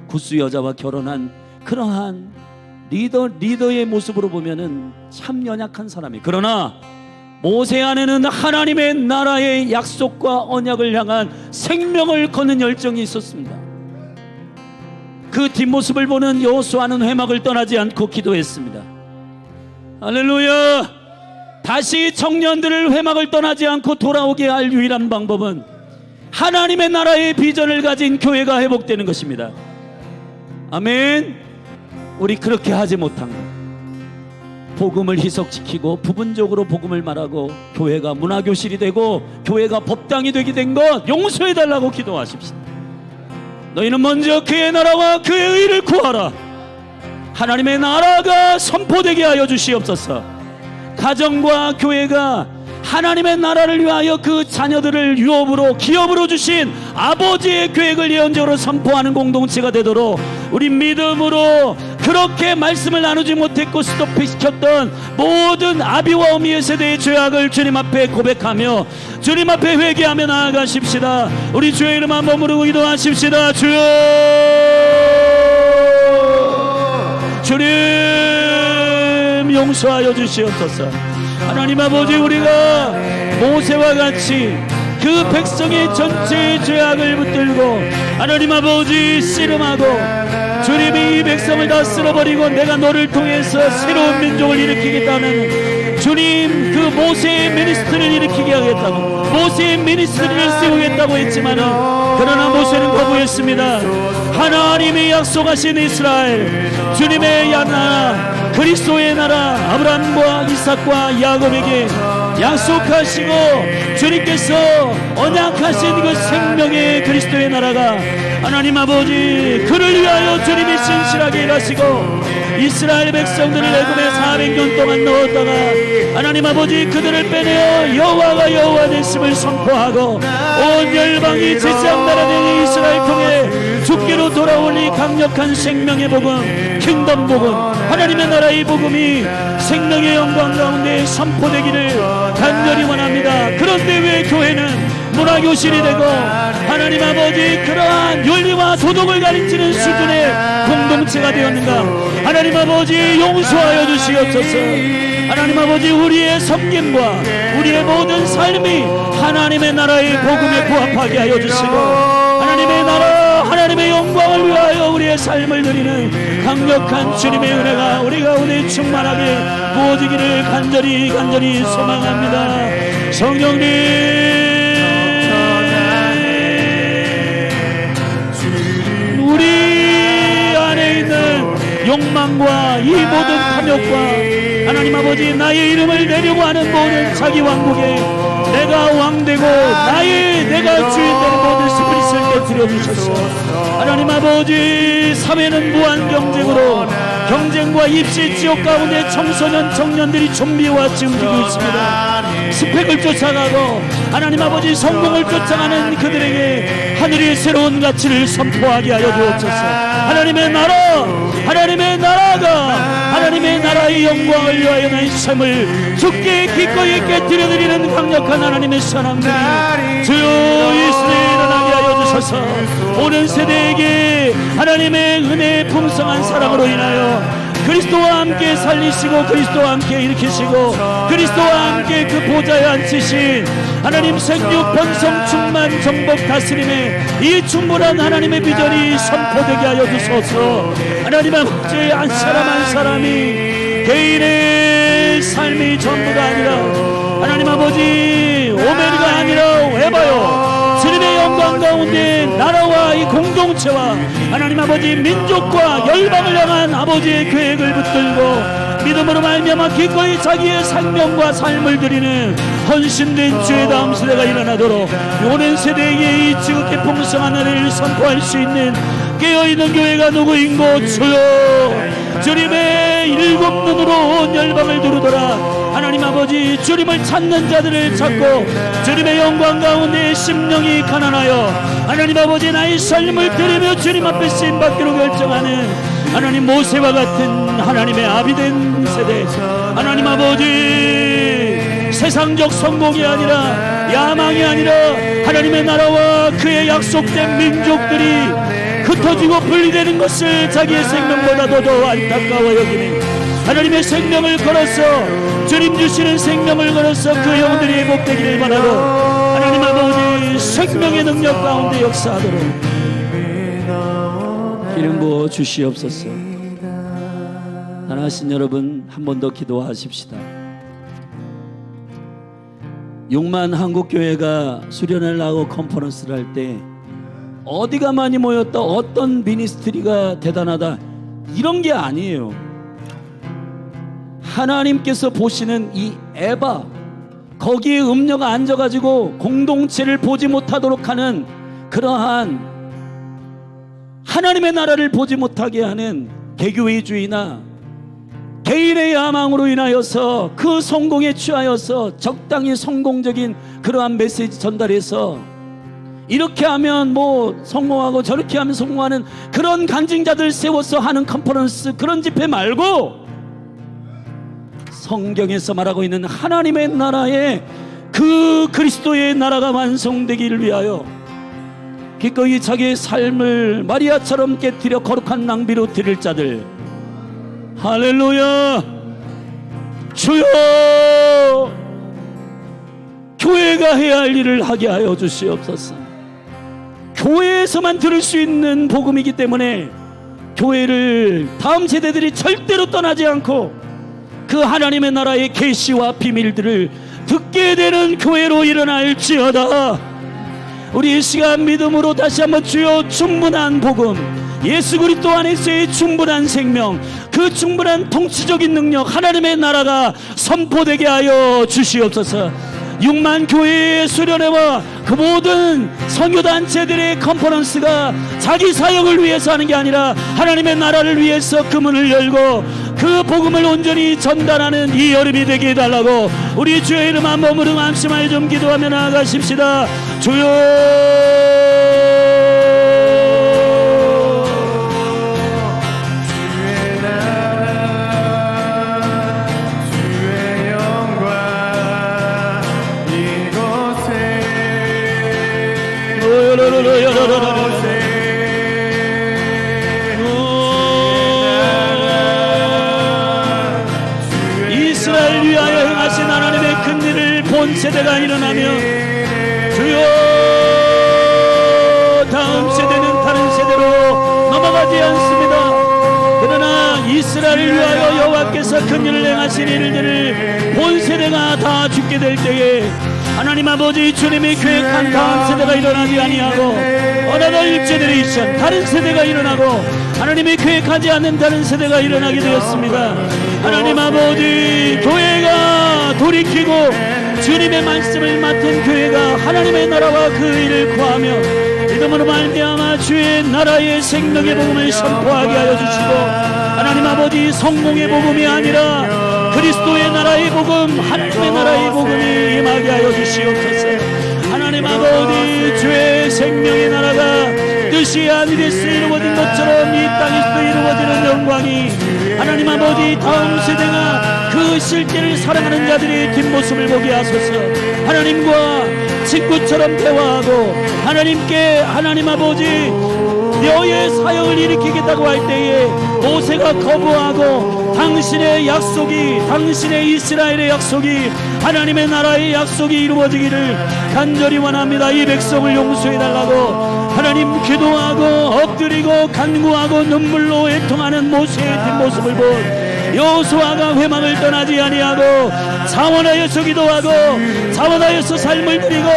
구스 여자와 결혼한 그러한 리더의 모습으로 보면은 참 연약한 사람이, 그러나 모세 안에는 하나님의 나라의 약속과 언약을 향한 생명을 거는 열정이 있었습니다. 그 뒷모습을 보는 여호수아는 회막을 떠나지 않고 기도했습니다. 할렐루야. 다시 청년들을 회막을 떠나지 않고 돌아오게 할 유일한 방법은 하나님의 나라의 비전을 가진 교회가 회복되는 것입니다. 아멘. 우리 그렇게 하지 못한 것, 복음을 희석시키고 부분적으로 복음을 말하고 교회가 문화교실이 되고 교회가 법당이 되게 된 것 용서해달라고 기도하십시오. 너희는 먼저 그의 나라와 그의 의를 구하라. 하나님의 나라가 선포되게 하여 주시옵소서. 가정과 교회가 하나님의 나라를 위하여 그 자녀들을 유업으로 기업으로 주신 아버지의 계획을 예언적으로 선포하는 공동체가 되도록 우리 믿음으로 그렇게 말씀을 나누지 못했고 스톱시켰던 모든 아비와 어미의 세대의 죄악을 주님 앞에 고백하며 주님 앞에 회개하며 나아가십시다. 우리 주의 이름 한번 부르고 기도하십시다. 주여, 주님 용서하여 주시옵소서. 하나님 아버지, 우리가 모세와 같이 그 백성의 전체의 죄악을 붙들고 하나님 아버지 씨름하고 주님이 이 백성을 다 쓸어버리고 내가 너를 통해서 새로운 민족을 일으키겠다는 주님 그 모세의 미니스트리를 일으키게 하겠다고, 모세의 미니스트리를 세우겠다고 했지만은 그러나 모세는 거부했습니다. 하나님이 약속하신 이스라엘, 주님의 나라, 그리스도의 나라, 아브라함과 이삭과 야곱에게 약속하시고 주님께서 언약하신 그 생명의 그리스도의 나라가 하나님 아버지 그를 위하여 주님이 신실하게 일하시고 이스라엘 백성들을 애굽에 400년 동안 넣었다가 하나님 아버지 그들을 빼내어 여호와가 여호와 되심을 선포하고 온 열방이 제사장 나라 된 이스라엘 통해 주께 하나님께로 돌아올 이 강력한 생명의 복음, 킹덤 복음, 하나님의 나라의 복음이 생명의 영광 가운데 선포되기를 간절히 원합니다. 그런데 왜 교회는 문화교실이 되고 하나님 아버지 그러한 윤리와 도덕을 가르치는 수준의 공동체가 되었는가? 하나님 아버지 용서하여 주시옵소서. 하나님 아버지 우리의 섬김과 우리의 모든 삶이 하나님의 나라의 복음에 부합하게 하여 주시고 하나님의 나라 하나님의 영광을 위하여 우리의 삶을 드리는 강력한 주님의 은혜가 우리 가운데 충만하게 부어지기를 간절히 소망합니다. 성령님 우리 안에 있는 욕망과 이 모든 탐욕과 하나님 아버지 나의 이름을 내려고 하는 모든 자기 왕국에 내가 왕되고 내가 주인 되는 모든 스프릿을 깨뜨려 주셨소. 하나님 아버지 사회는 무한 경쟁과 입시 지옥 가운데 청소년 청년들이 좀비와 지음지고 있습니다. 스펙을 쫓아가고 하나님 아버지 성공을 쫓아가는 그들에게 하늘의 새로운 가치를 선포하게 하여 주옵소서. 하나님의 나라가 하나님의 나라의 영광을 위하여 나의 삶을 주께 기꺼이 깨뜨려드리는 강력한 하나님의 사람들이 주여 이 시대에 일어나게 하여 주셔서 오는 세대에게 하나님의 은혜의 풍성한 사랑으로 인하여 그리스도와 함께 살리시고 그리스도와 함께 일으키시고 그리스도와 함께 그 보좌에 앉히신 하나님 생육 번성 충만 정복 다스림의 이 충분한 하나님의 비전이 선포되게 하여 주소서. 하나님 아버지 한 사람이 개인의 삶이 전부가 아니라 하나님 아버지 오메리가 아니라 에바요 주님의 영광 가운데 나라와 이 공동체와 하나님 아버지 민족과 열방을 향한 아버지의 계획을 붙들고 믿음으로 말미암아 기꺼이 자기의 생명과 삶을 드리는 헌신된 주의 다음 세대가 일어나도록 오는 세대에게 이 지극히 풍성한 은혜를 선포할 수 있는 깨어있는 교회가 누구인고 주여 주님의 일곱 눈으로 온 열방을 두루더라. 하나님 아버지 주님을 찾는 자들을 찾고 주님의 영광 가운데 심령이 가난하여 하나님 아버지 나의 삶을 드리며 주님 앞에 쓰임받기로 결정하는 하나님 모세와 같은 하나님의 아비된 세대 하나님 아버지 세상적 성공이 아니라 야망이 아니라 하나님의 나라와 그의 약속된 민족들이 흩어지고 분리되는 것을 자기의 생명보다도 더 안타까워 여기는 하나님의 생명을 걸어서 주님 주시는 생명을 걸어서 그 영혼들이 회복되기를 바라고 하나님 아버지 생명의 능력 가운데 역사하도록 기름 부어 주시옵소서. 하나님 여러분 한 번 더 기도하십시다. 6만 한국교회가 수련회를 하고 컨퍼런스를 할 때 어디가 많이 모였다 어떤 미니스트리가 대단하다 이런 게 아니에요. 하나님께서 보시는 이 에바 거기에 음녀가 앉아가지고 공동체를 보지 못하도록 하는 그러한 하나님의 나라를 보지 못하게 하는 개교회주의나 개인의 야망으로 인하여서 그 성공에 취하여서 적당히 성공적인 그러한 메시지 전달해서 이렇게 하면 뭐 성공하고 저렇게 하면 성공하는 그런 간증자들 세워서 하는 컨퍼런스 그런 집회 말고 성경에서 말하고 있는 하나님의 나라의 그 그리스도의 나라가 완성되기를 위하여 기꺼이 자기의 삶을 마리아처럼 깨뜨려 거룩한 낭비로 드릴 자들 할렐루야 주여 교회가 해야 할 일을 하게 하여 주시옵소서. 교회에서만 들을 수 있는 복음이기 때문에 교회를 다음 세대들이 절대로 떠나지 않고 그 하나님의 나라의 계시와 비밀들을 듣게 되는 교회로 일어날지어다. 우리 이 시간 믿음으로 다시 한번 주여 충분한 복음 예수 그리스도 안에서의 충분한 생명 그 충분한 통치적인 능력 하나님의 나라가 선포되게 하여 주시옵소서. 6만 교회의 수련회와 그 모든 선교단체들의 컨퍼런스가 자기 사역을 위해서 하는 게 아니라 하나님의 나라를 위해서 그 문을 열고 그 복음을 온전히 전달하는 이 여름이 되게 해달라고 우리 주의 이름 한 몸으로 안심하여 좀 기도하며 나아가십시다. 주여 이스라엘 위하여 행하신 하나님의 큰 일을 본 세대가 일어나며 주여 다음 세대는 다른 세대로 넘어가지 않습니다. 그러나 이스라엘을 위하여 여호와께서 큰 일을 행하신 일들을 본 세대가 다 죽게 될 때에 하나님 아버지 주님이 계획한 다음 세대가 일어나지 아니하고 어나더 제너레이션 다른 세대가 일어나고 하나님이 계획하지 않는 다른 세대가 일어나게 되었습니다. 하나님 아버지 교회가 돌이키고 주님의 말씀을 맡은 교회가 하나님의 나라와 그 일을 구하며 믿음으로 말미암아 주의 나라의 생명의 복음을 선포하게 하여 주시고 하나님 아버지 성공의 복음이 아니라 그리스도의 나라의 복음 하나님의 나라의 복음이 임하게 하여 주시옵소서. 하나님 아버지 주의 생명의 나라가 뜻이 하늘에서 이루어진 것처럼 이 땅에서도 이루어지는 영광이 하나님 아버지 다음 세대가 그 실제를 사랑하는 자들의 뒷모습을 보게 하소서. 하나님과 친구처럼 대화하고 하나님께 하나님 아버지 너의 사역을 일으키겠다고 할 때에 모세가 거부하고 당신의 약속이 당신의 이스라엘의 약속이 하나님의 나라의 약속이 이루어지기를 간절히 원합니다. 이 백성을 용서해달라고 하나님 기도하고 엎드리고 간구하고 눈물로 애통하는 모세의 뒷모습을 본 여호수아가 회망을 떠나지 아니하고 자원하여서 기도하고 자원하여서 삶을 드리고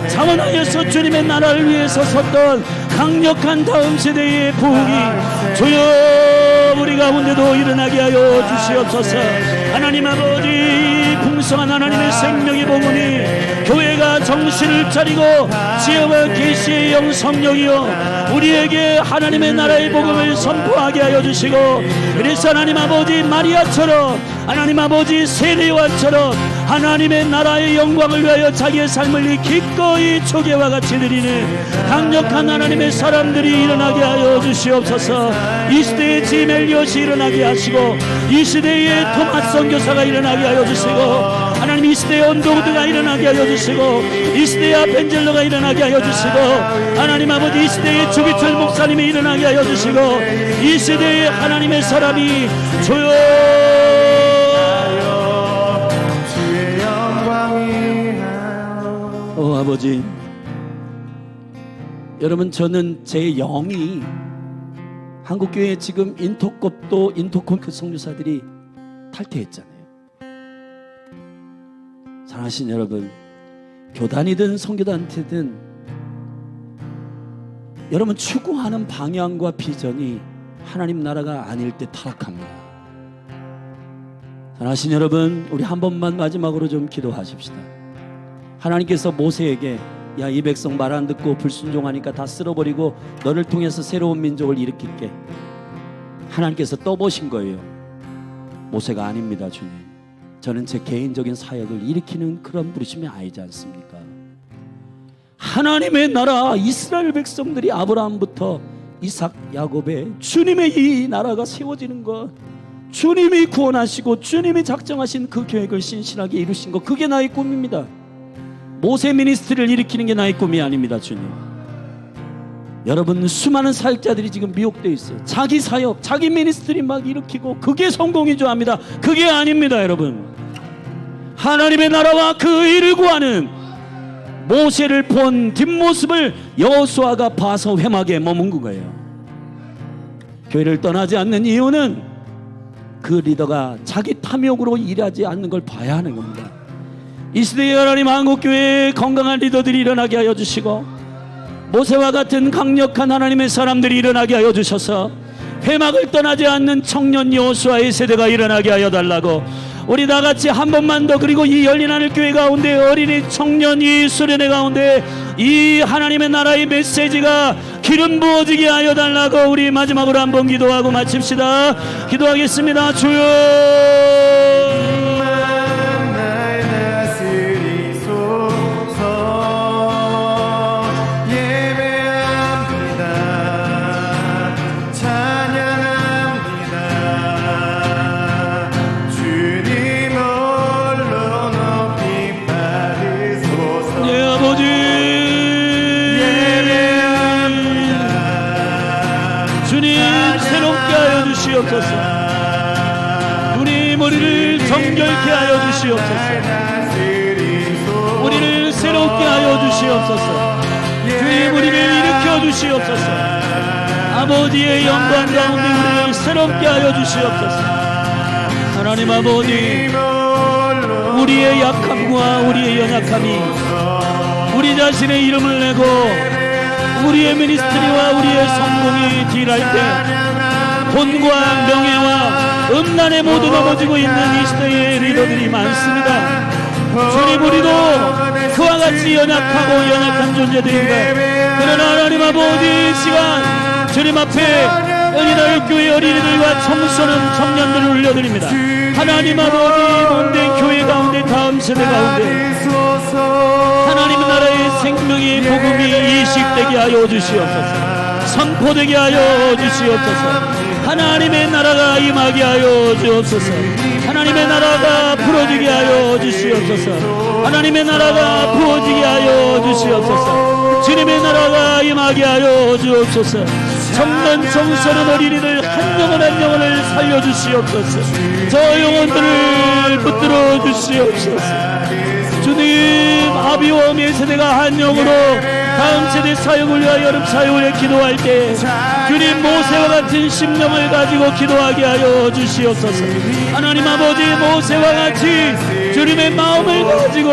자원하여서 주님의 나라를 위해서 섰던 강력한 다음 세대의 부흥이 주여 우리 가운데도 일어나게 하여 주시옵소서. 하나님 아버지 풍성한 하나님의 생명의 복음이 교회가 정신을 차리고 지혜와 계시의 영 성령이여 우리에게 하나님의 나라의 복음을 선포하게 하여 주시고 그래서 하나님 아버지 마리아처럼 하나님 아버지 세례요한처럼 하나님의 나라의 영광을 위하여 자기의 삶을 기꺼이 초계와 같이 드리는 강력한 하나님의 사람들이 일어나게 하여 주시옵소서. 이 시대의 짐 엘리엇이 일어나게 하시고 이 시대의 토마스 선교사가 일어나게 하여 주시고 하나님 이 시대의 언더우드가 일어나게 하여 주시고 이 시대의 아펜젤러가 일어나게 하여 주시고 하나님 아버지 이 시대의 주기철 목사님이 일어나게 하여 주시고 이 시대의 하나님의 사람이 주여 주의 영광이 아버지 여러분 저는 제 영이 한국교회 지금 인터컵도 인터콘 그 선교사들이 탈퇴했잖아요. 사랑하신 여러분 교단이든 선교단체든 여러분 추구하는 방향과 비전이 하나님 나라가 아닐 때 타락합니다. 사랑하신 여러분 우리 한 번만 마지막으로 좀 기도하십시다. 하나님께서 모세에게 야 이 백성 말 안 듣고 불순종하니까 다 쓸어버리고 너를 통해서 새로운 민족을 일으킬게 하나님께서 떠보신 거예요. 모세가 아닙니다. 주님 저는 제 개인적인 사역을 일으키는 그런 부르심이 아니지 않습니까? 하나님의 나라 이스라엘 백성들이 아브라함부터 이삭 야곱의 주님의 이 나라가 세워지는 것 주님이 구원하시고 주님이 작정하신 그 계획을 신실하게 이루신 것 그게 나의 꿈입니다. 모세 미니스트리를 일으키는 게 나의 꿈이 아닙니다. 주님 여러분 수많은 사역자들이 지금 미혹되어 있어요. 자기 사역 자기 미니스트리 막 일으키고 그게 성공인 줄 압니다. 그게 아닙니다. 여러분 하나님의 나라와 그 일을 구하는 모세를 본 뒷모습을 여호수아가 봐서 회막에 머문 거예요. 교회를 떠나지 않는 이유는 그 리더가 자기 탐욕으로 일하지 않는 걸 봐야 하는 겁니다. 이 시대의 하나님 한국교회에 건강한 리더들이 일어나게 하여 주시고 모세와 같은 강력한 하나님의 사람들이 일어나게 하여 주셔서 회막을 떠나지 않는 청년 여호수아의 세대가 일어나게 하여 달라고 우리 다같이 한 번만 더 그리고 이 열린 하늘 교회 가운데 어린이 청년이 수련회 가운데 이 하나님의 나라의 메시지가 기름 부어지게 하여 달라고 우리 마지막으로 한번 기도하고 마칩시다. 기도하겠습니다. 주여 주시옵소서. 주님 우리를 정결케 하여 주시옵소서. 우리를 새롭게 하여 주시옵소서. 주님 우리를 일으켜 주시옵소서. 아버지의 영광 가운데 우리를 새롭게 하여 주시옵소서. 하나님 아버지, 우리의 약함과 우리의 연약함이 우리 자신의 이름을 내고 우리의 미니스트리와 우리의 성공이 딜할 때 돈과 명예와 음란에 모두 넘어지고 있는 이 시대의 리더들이 많습니다. 주님 우리도 그와 같이 연약하고 연약한 존재들인가. 그러나 하나님 아버지, 이 시간 주님 앞에 어린아이 교회 어린이들과 청소년 청년들을 올려드립니다. 하나님 아버지, 몸된 교회 가운데 다음 세대 가운데 하나님 나라의 생명의 복음이 이식되게 하여 주시옵소서. 선포되게 하여 주시옵소서. 하나님의 나라가 임하게 하여 주옵소서. 하나님의 나라가 부러지게 하여 주시옵소서. 하나님의 나라가 부어지게 하여 주시옵소서. 주님의 나라가 임하게 하여 주옵소서. 청년 청소년 어린이들 한 영혼 한 영혼을 살려주시옵소서. 저 영혼들을 붙들어 주시옵소서. 주님, 아비와 어미의 세대가 한 영으로 다음 세대 사역을 위하여 여름 사역을 기도할 때 주님 모세와 같은 심령을 가지고 기도하게 하여 주시옵소서. 하나님 아버지, 모세와 같이 주님의 마음을 가지고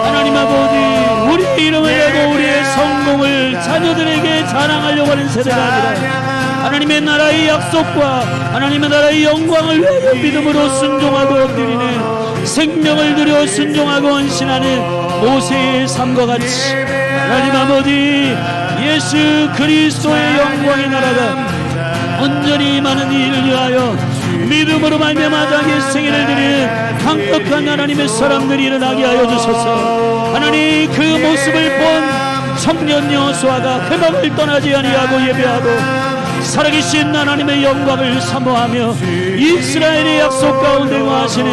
하나님 아버지, 우리의 이름을 내고 우리의 성공을 자녀들에게 자랑하려고 하는 세대가 아니라 하나님의 나라의 약속과 하나님의 나라의 영광을 위하여 믿음으로 순종하고 엎드리는, 생명을 들여 순종하고 헌신하는 모세의 삶과 같이 하나님 아버지, 예수 그리스도의 영광의 나라가 온전히 많은 일을 위하여 믿음으로 말미암아 자기의 생애를 드리는 강력한 하나님의 사람들이 일어나게 하여 주소서. 하나님, 그 모습을 본 청년 여호수아가 그 맘을 떠나지 아니하고 예배하고 살아계신 하나님의 영광을 사모하며 이스라엘의 약속 가운데 거하시는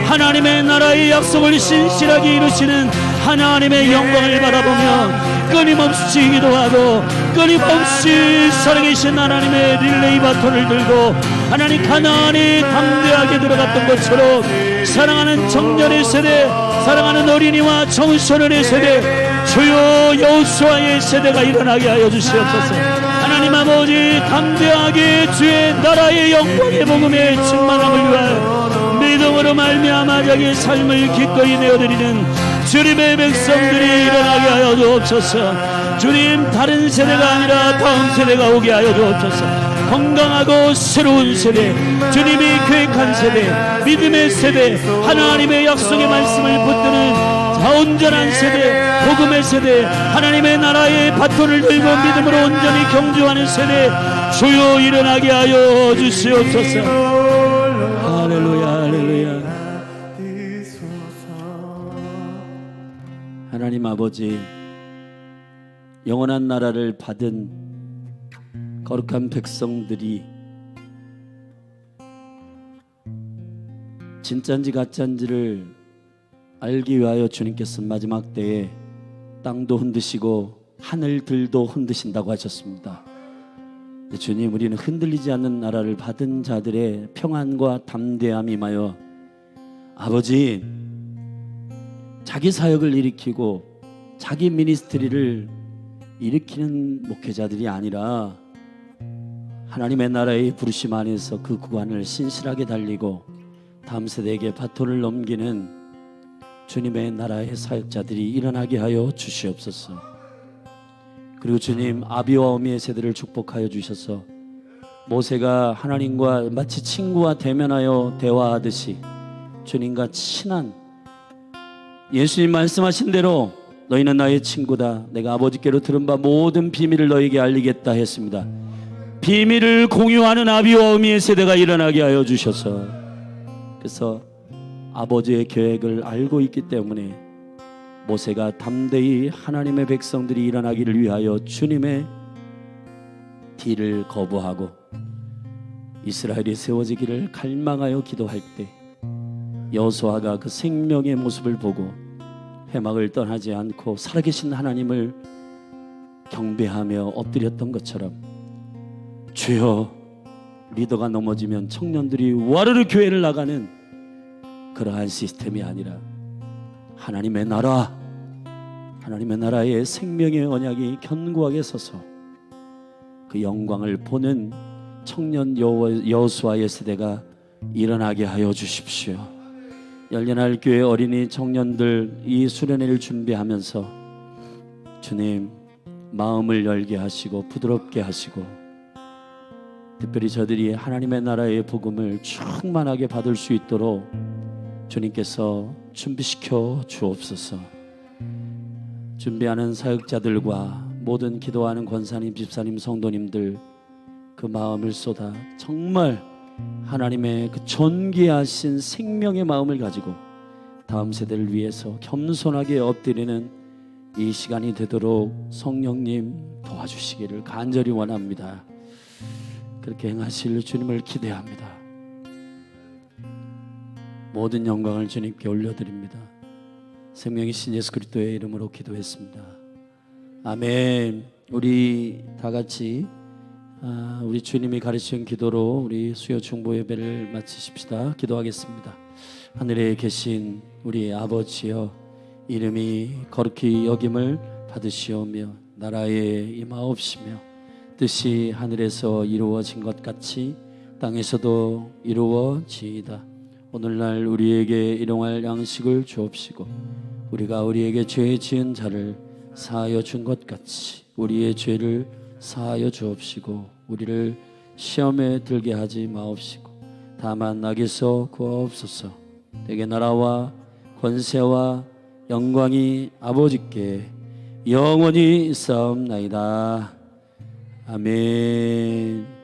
하나님의 나라의 약속을 신실하게 이루시는 하나님의 영광을 바라보며 끊임없이 기도하고 끊임없이 살아계신 하나님의 릴레이 바톤을 들고 하나님 가나안에 담대하게 들어갔던 것처럼 사랑하는 청년의 세대, 사랑하는 어린이와 청소년의 세대, 주여 여호수아의 세대가 일어나게 하여 주시옵소서. 하나님 아버지, 담대하게 주의 나라의 영광의 복음의 충만함을 위하여 믿음으로 말미암아 자기의 삶을 기꺼이 내어드리는 주님의 백성들이 일어나게 하여 주옵소서. 주님, 다른 세대가 아니라 다음 세대가 오게 하여 주옵소서. 건강하고 새로운 세대, 주님이 계획한 세대, 믿음의 세대, 하나님의 약속의 말씀을 붙드는 온전한 세대, 복음의 세대, 하나님의 나라의 바톤을 들고 믿음으로 온전히 경주하는 세대, 주여 일어나게 하여 주시옵소서. 할렐루야, 할렐루야. 하나님 아버지, 영원한 나라를 받은 거룩한 백성들이 진짜인지 가짜인지를 알기 위하여 주님께서 마지막 때에 땅도 흔드시고 하늘들도 흔드신다고 하셨습니다. 주님, 우리는 흔들리지 않는 나라를 받은 자들의 평안과 담대함이 임하여 아버지, 자기 사역을 일으키고 자기 미니스트리를 일으키는 목회자들이 아니라 하나님의 나라의 부르심 안에서 그 구간을 신실하게 달리고 다음 세대에게 바톤을 넘기는 주님의 나라의 사역자들이 일어나게 하여 주시옵소서. 그리고 주님, 아비와 어미의 세대를 축복하여 주셔서 모세가 하나님과 마치 친구와 대면하여 대화하듯이 주님과 친한, 예수님 말씀하신 대로 너희는 나의 친구다, 내가 아버지께로 들은 바 모든 비밀을 너희에게 알리겠다 했습니다. 비밀을 공유하는 아비와 어미의 세대가 일어나게 하여 주셔서, 그래서 아버지의 계획을 알고 있기 때문에 모세가 담대히 하나님의 백성들이 일어나기를 위하여 주님의 딜을 거부하고 이스라엘이 세워지기를 갈망하여 기도할 때 여호수아가 그 생명의 모습을 보고 회막을 떠나지 않고 살아계신 하나님을 경배하며 엎드렸던 것처럼 주여 리더가 넘어지면 청년들이 와르르 교회를 나가는 그러한 시스템이 아니라 하나님의 나라의 생명의 언약이 견고하게 서서 그 영광을 보는 청년 여호수아의 세대가 일어나게 하여 주십시오. 열려날 교회 어린이 청년들 이 수련회를 준비하면서 주님 마음을 열게 하시고 부드럽게 하시고 특별히 저들이 하나님의 나라의 복음을 충만하게 받을 수 있도록 주님께서 준비시켜 주옵소서. 준비하는 사역자들과 모든 기도하는 권사님, 집사님, 성도님들 그 마음을 쏟아 정말 하나님의 그 존귀하신 생명의 마음을 가지고 다음 세대를 위해서 겸손하게 엎드리는 이 시간이 되도록 성령님 도와주시기를 간절히 원합니다. 그렇게 행하실 주님을 기대합니다. 모든 영광을 주님께 올려드립니다. 생명이신 예수 그리스도의 이름으로 기도했습니다. 아멘. 우리 다 같이 우리 주님이 가르치신 기도로 우리 수요 중보 예배를 마치십시다. 기도하겠습니다. 하늘에 계신 우리 아버지여, 이름이 거룩히 여김을 받으시오며 나라에 임하옵시며 뜻이 하늘에서 이루어진 것 같이 땅에서도 이루어지이다. 오늘날 우리에게 일용할 양식을 주옵시고 우리가 우리에게 죄 지은 자를 사하여 준 것 같이 우리의 죄를 사하여 주옵시고 우리를 시험에 들게 하지 마옵시고 다만 악에서 구하옵소서. 내게 나라와 권세와 영광이 아버지께 영원히 있사옵나이다. 아멘.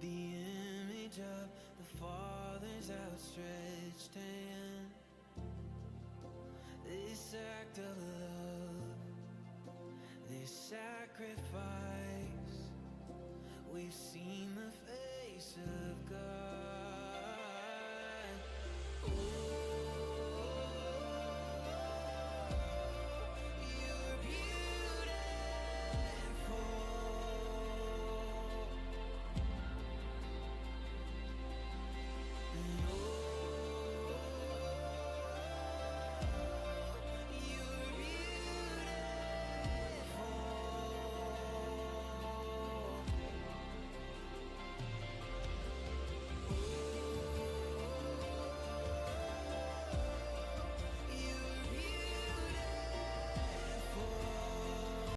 The image of the Father's outstretched hand.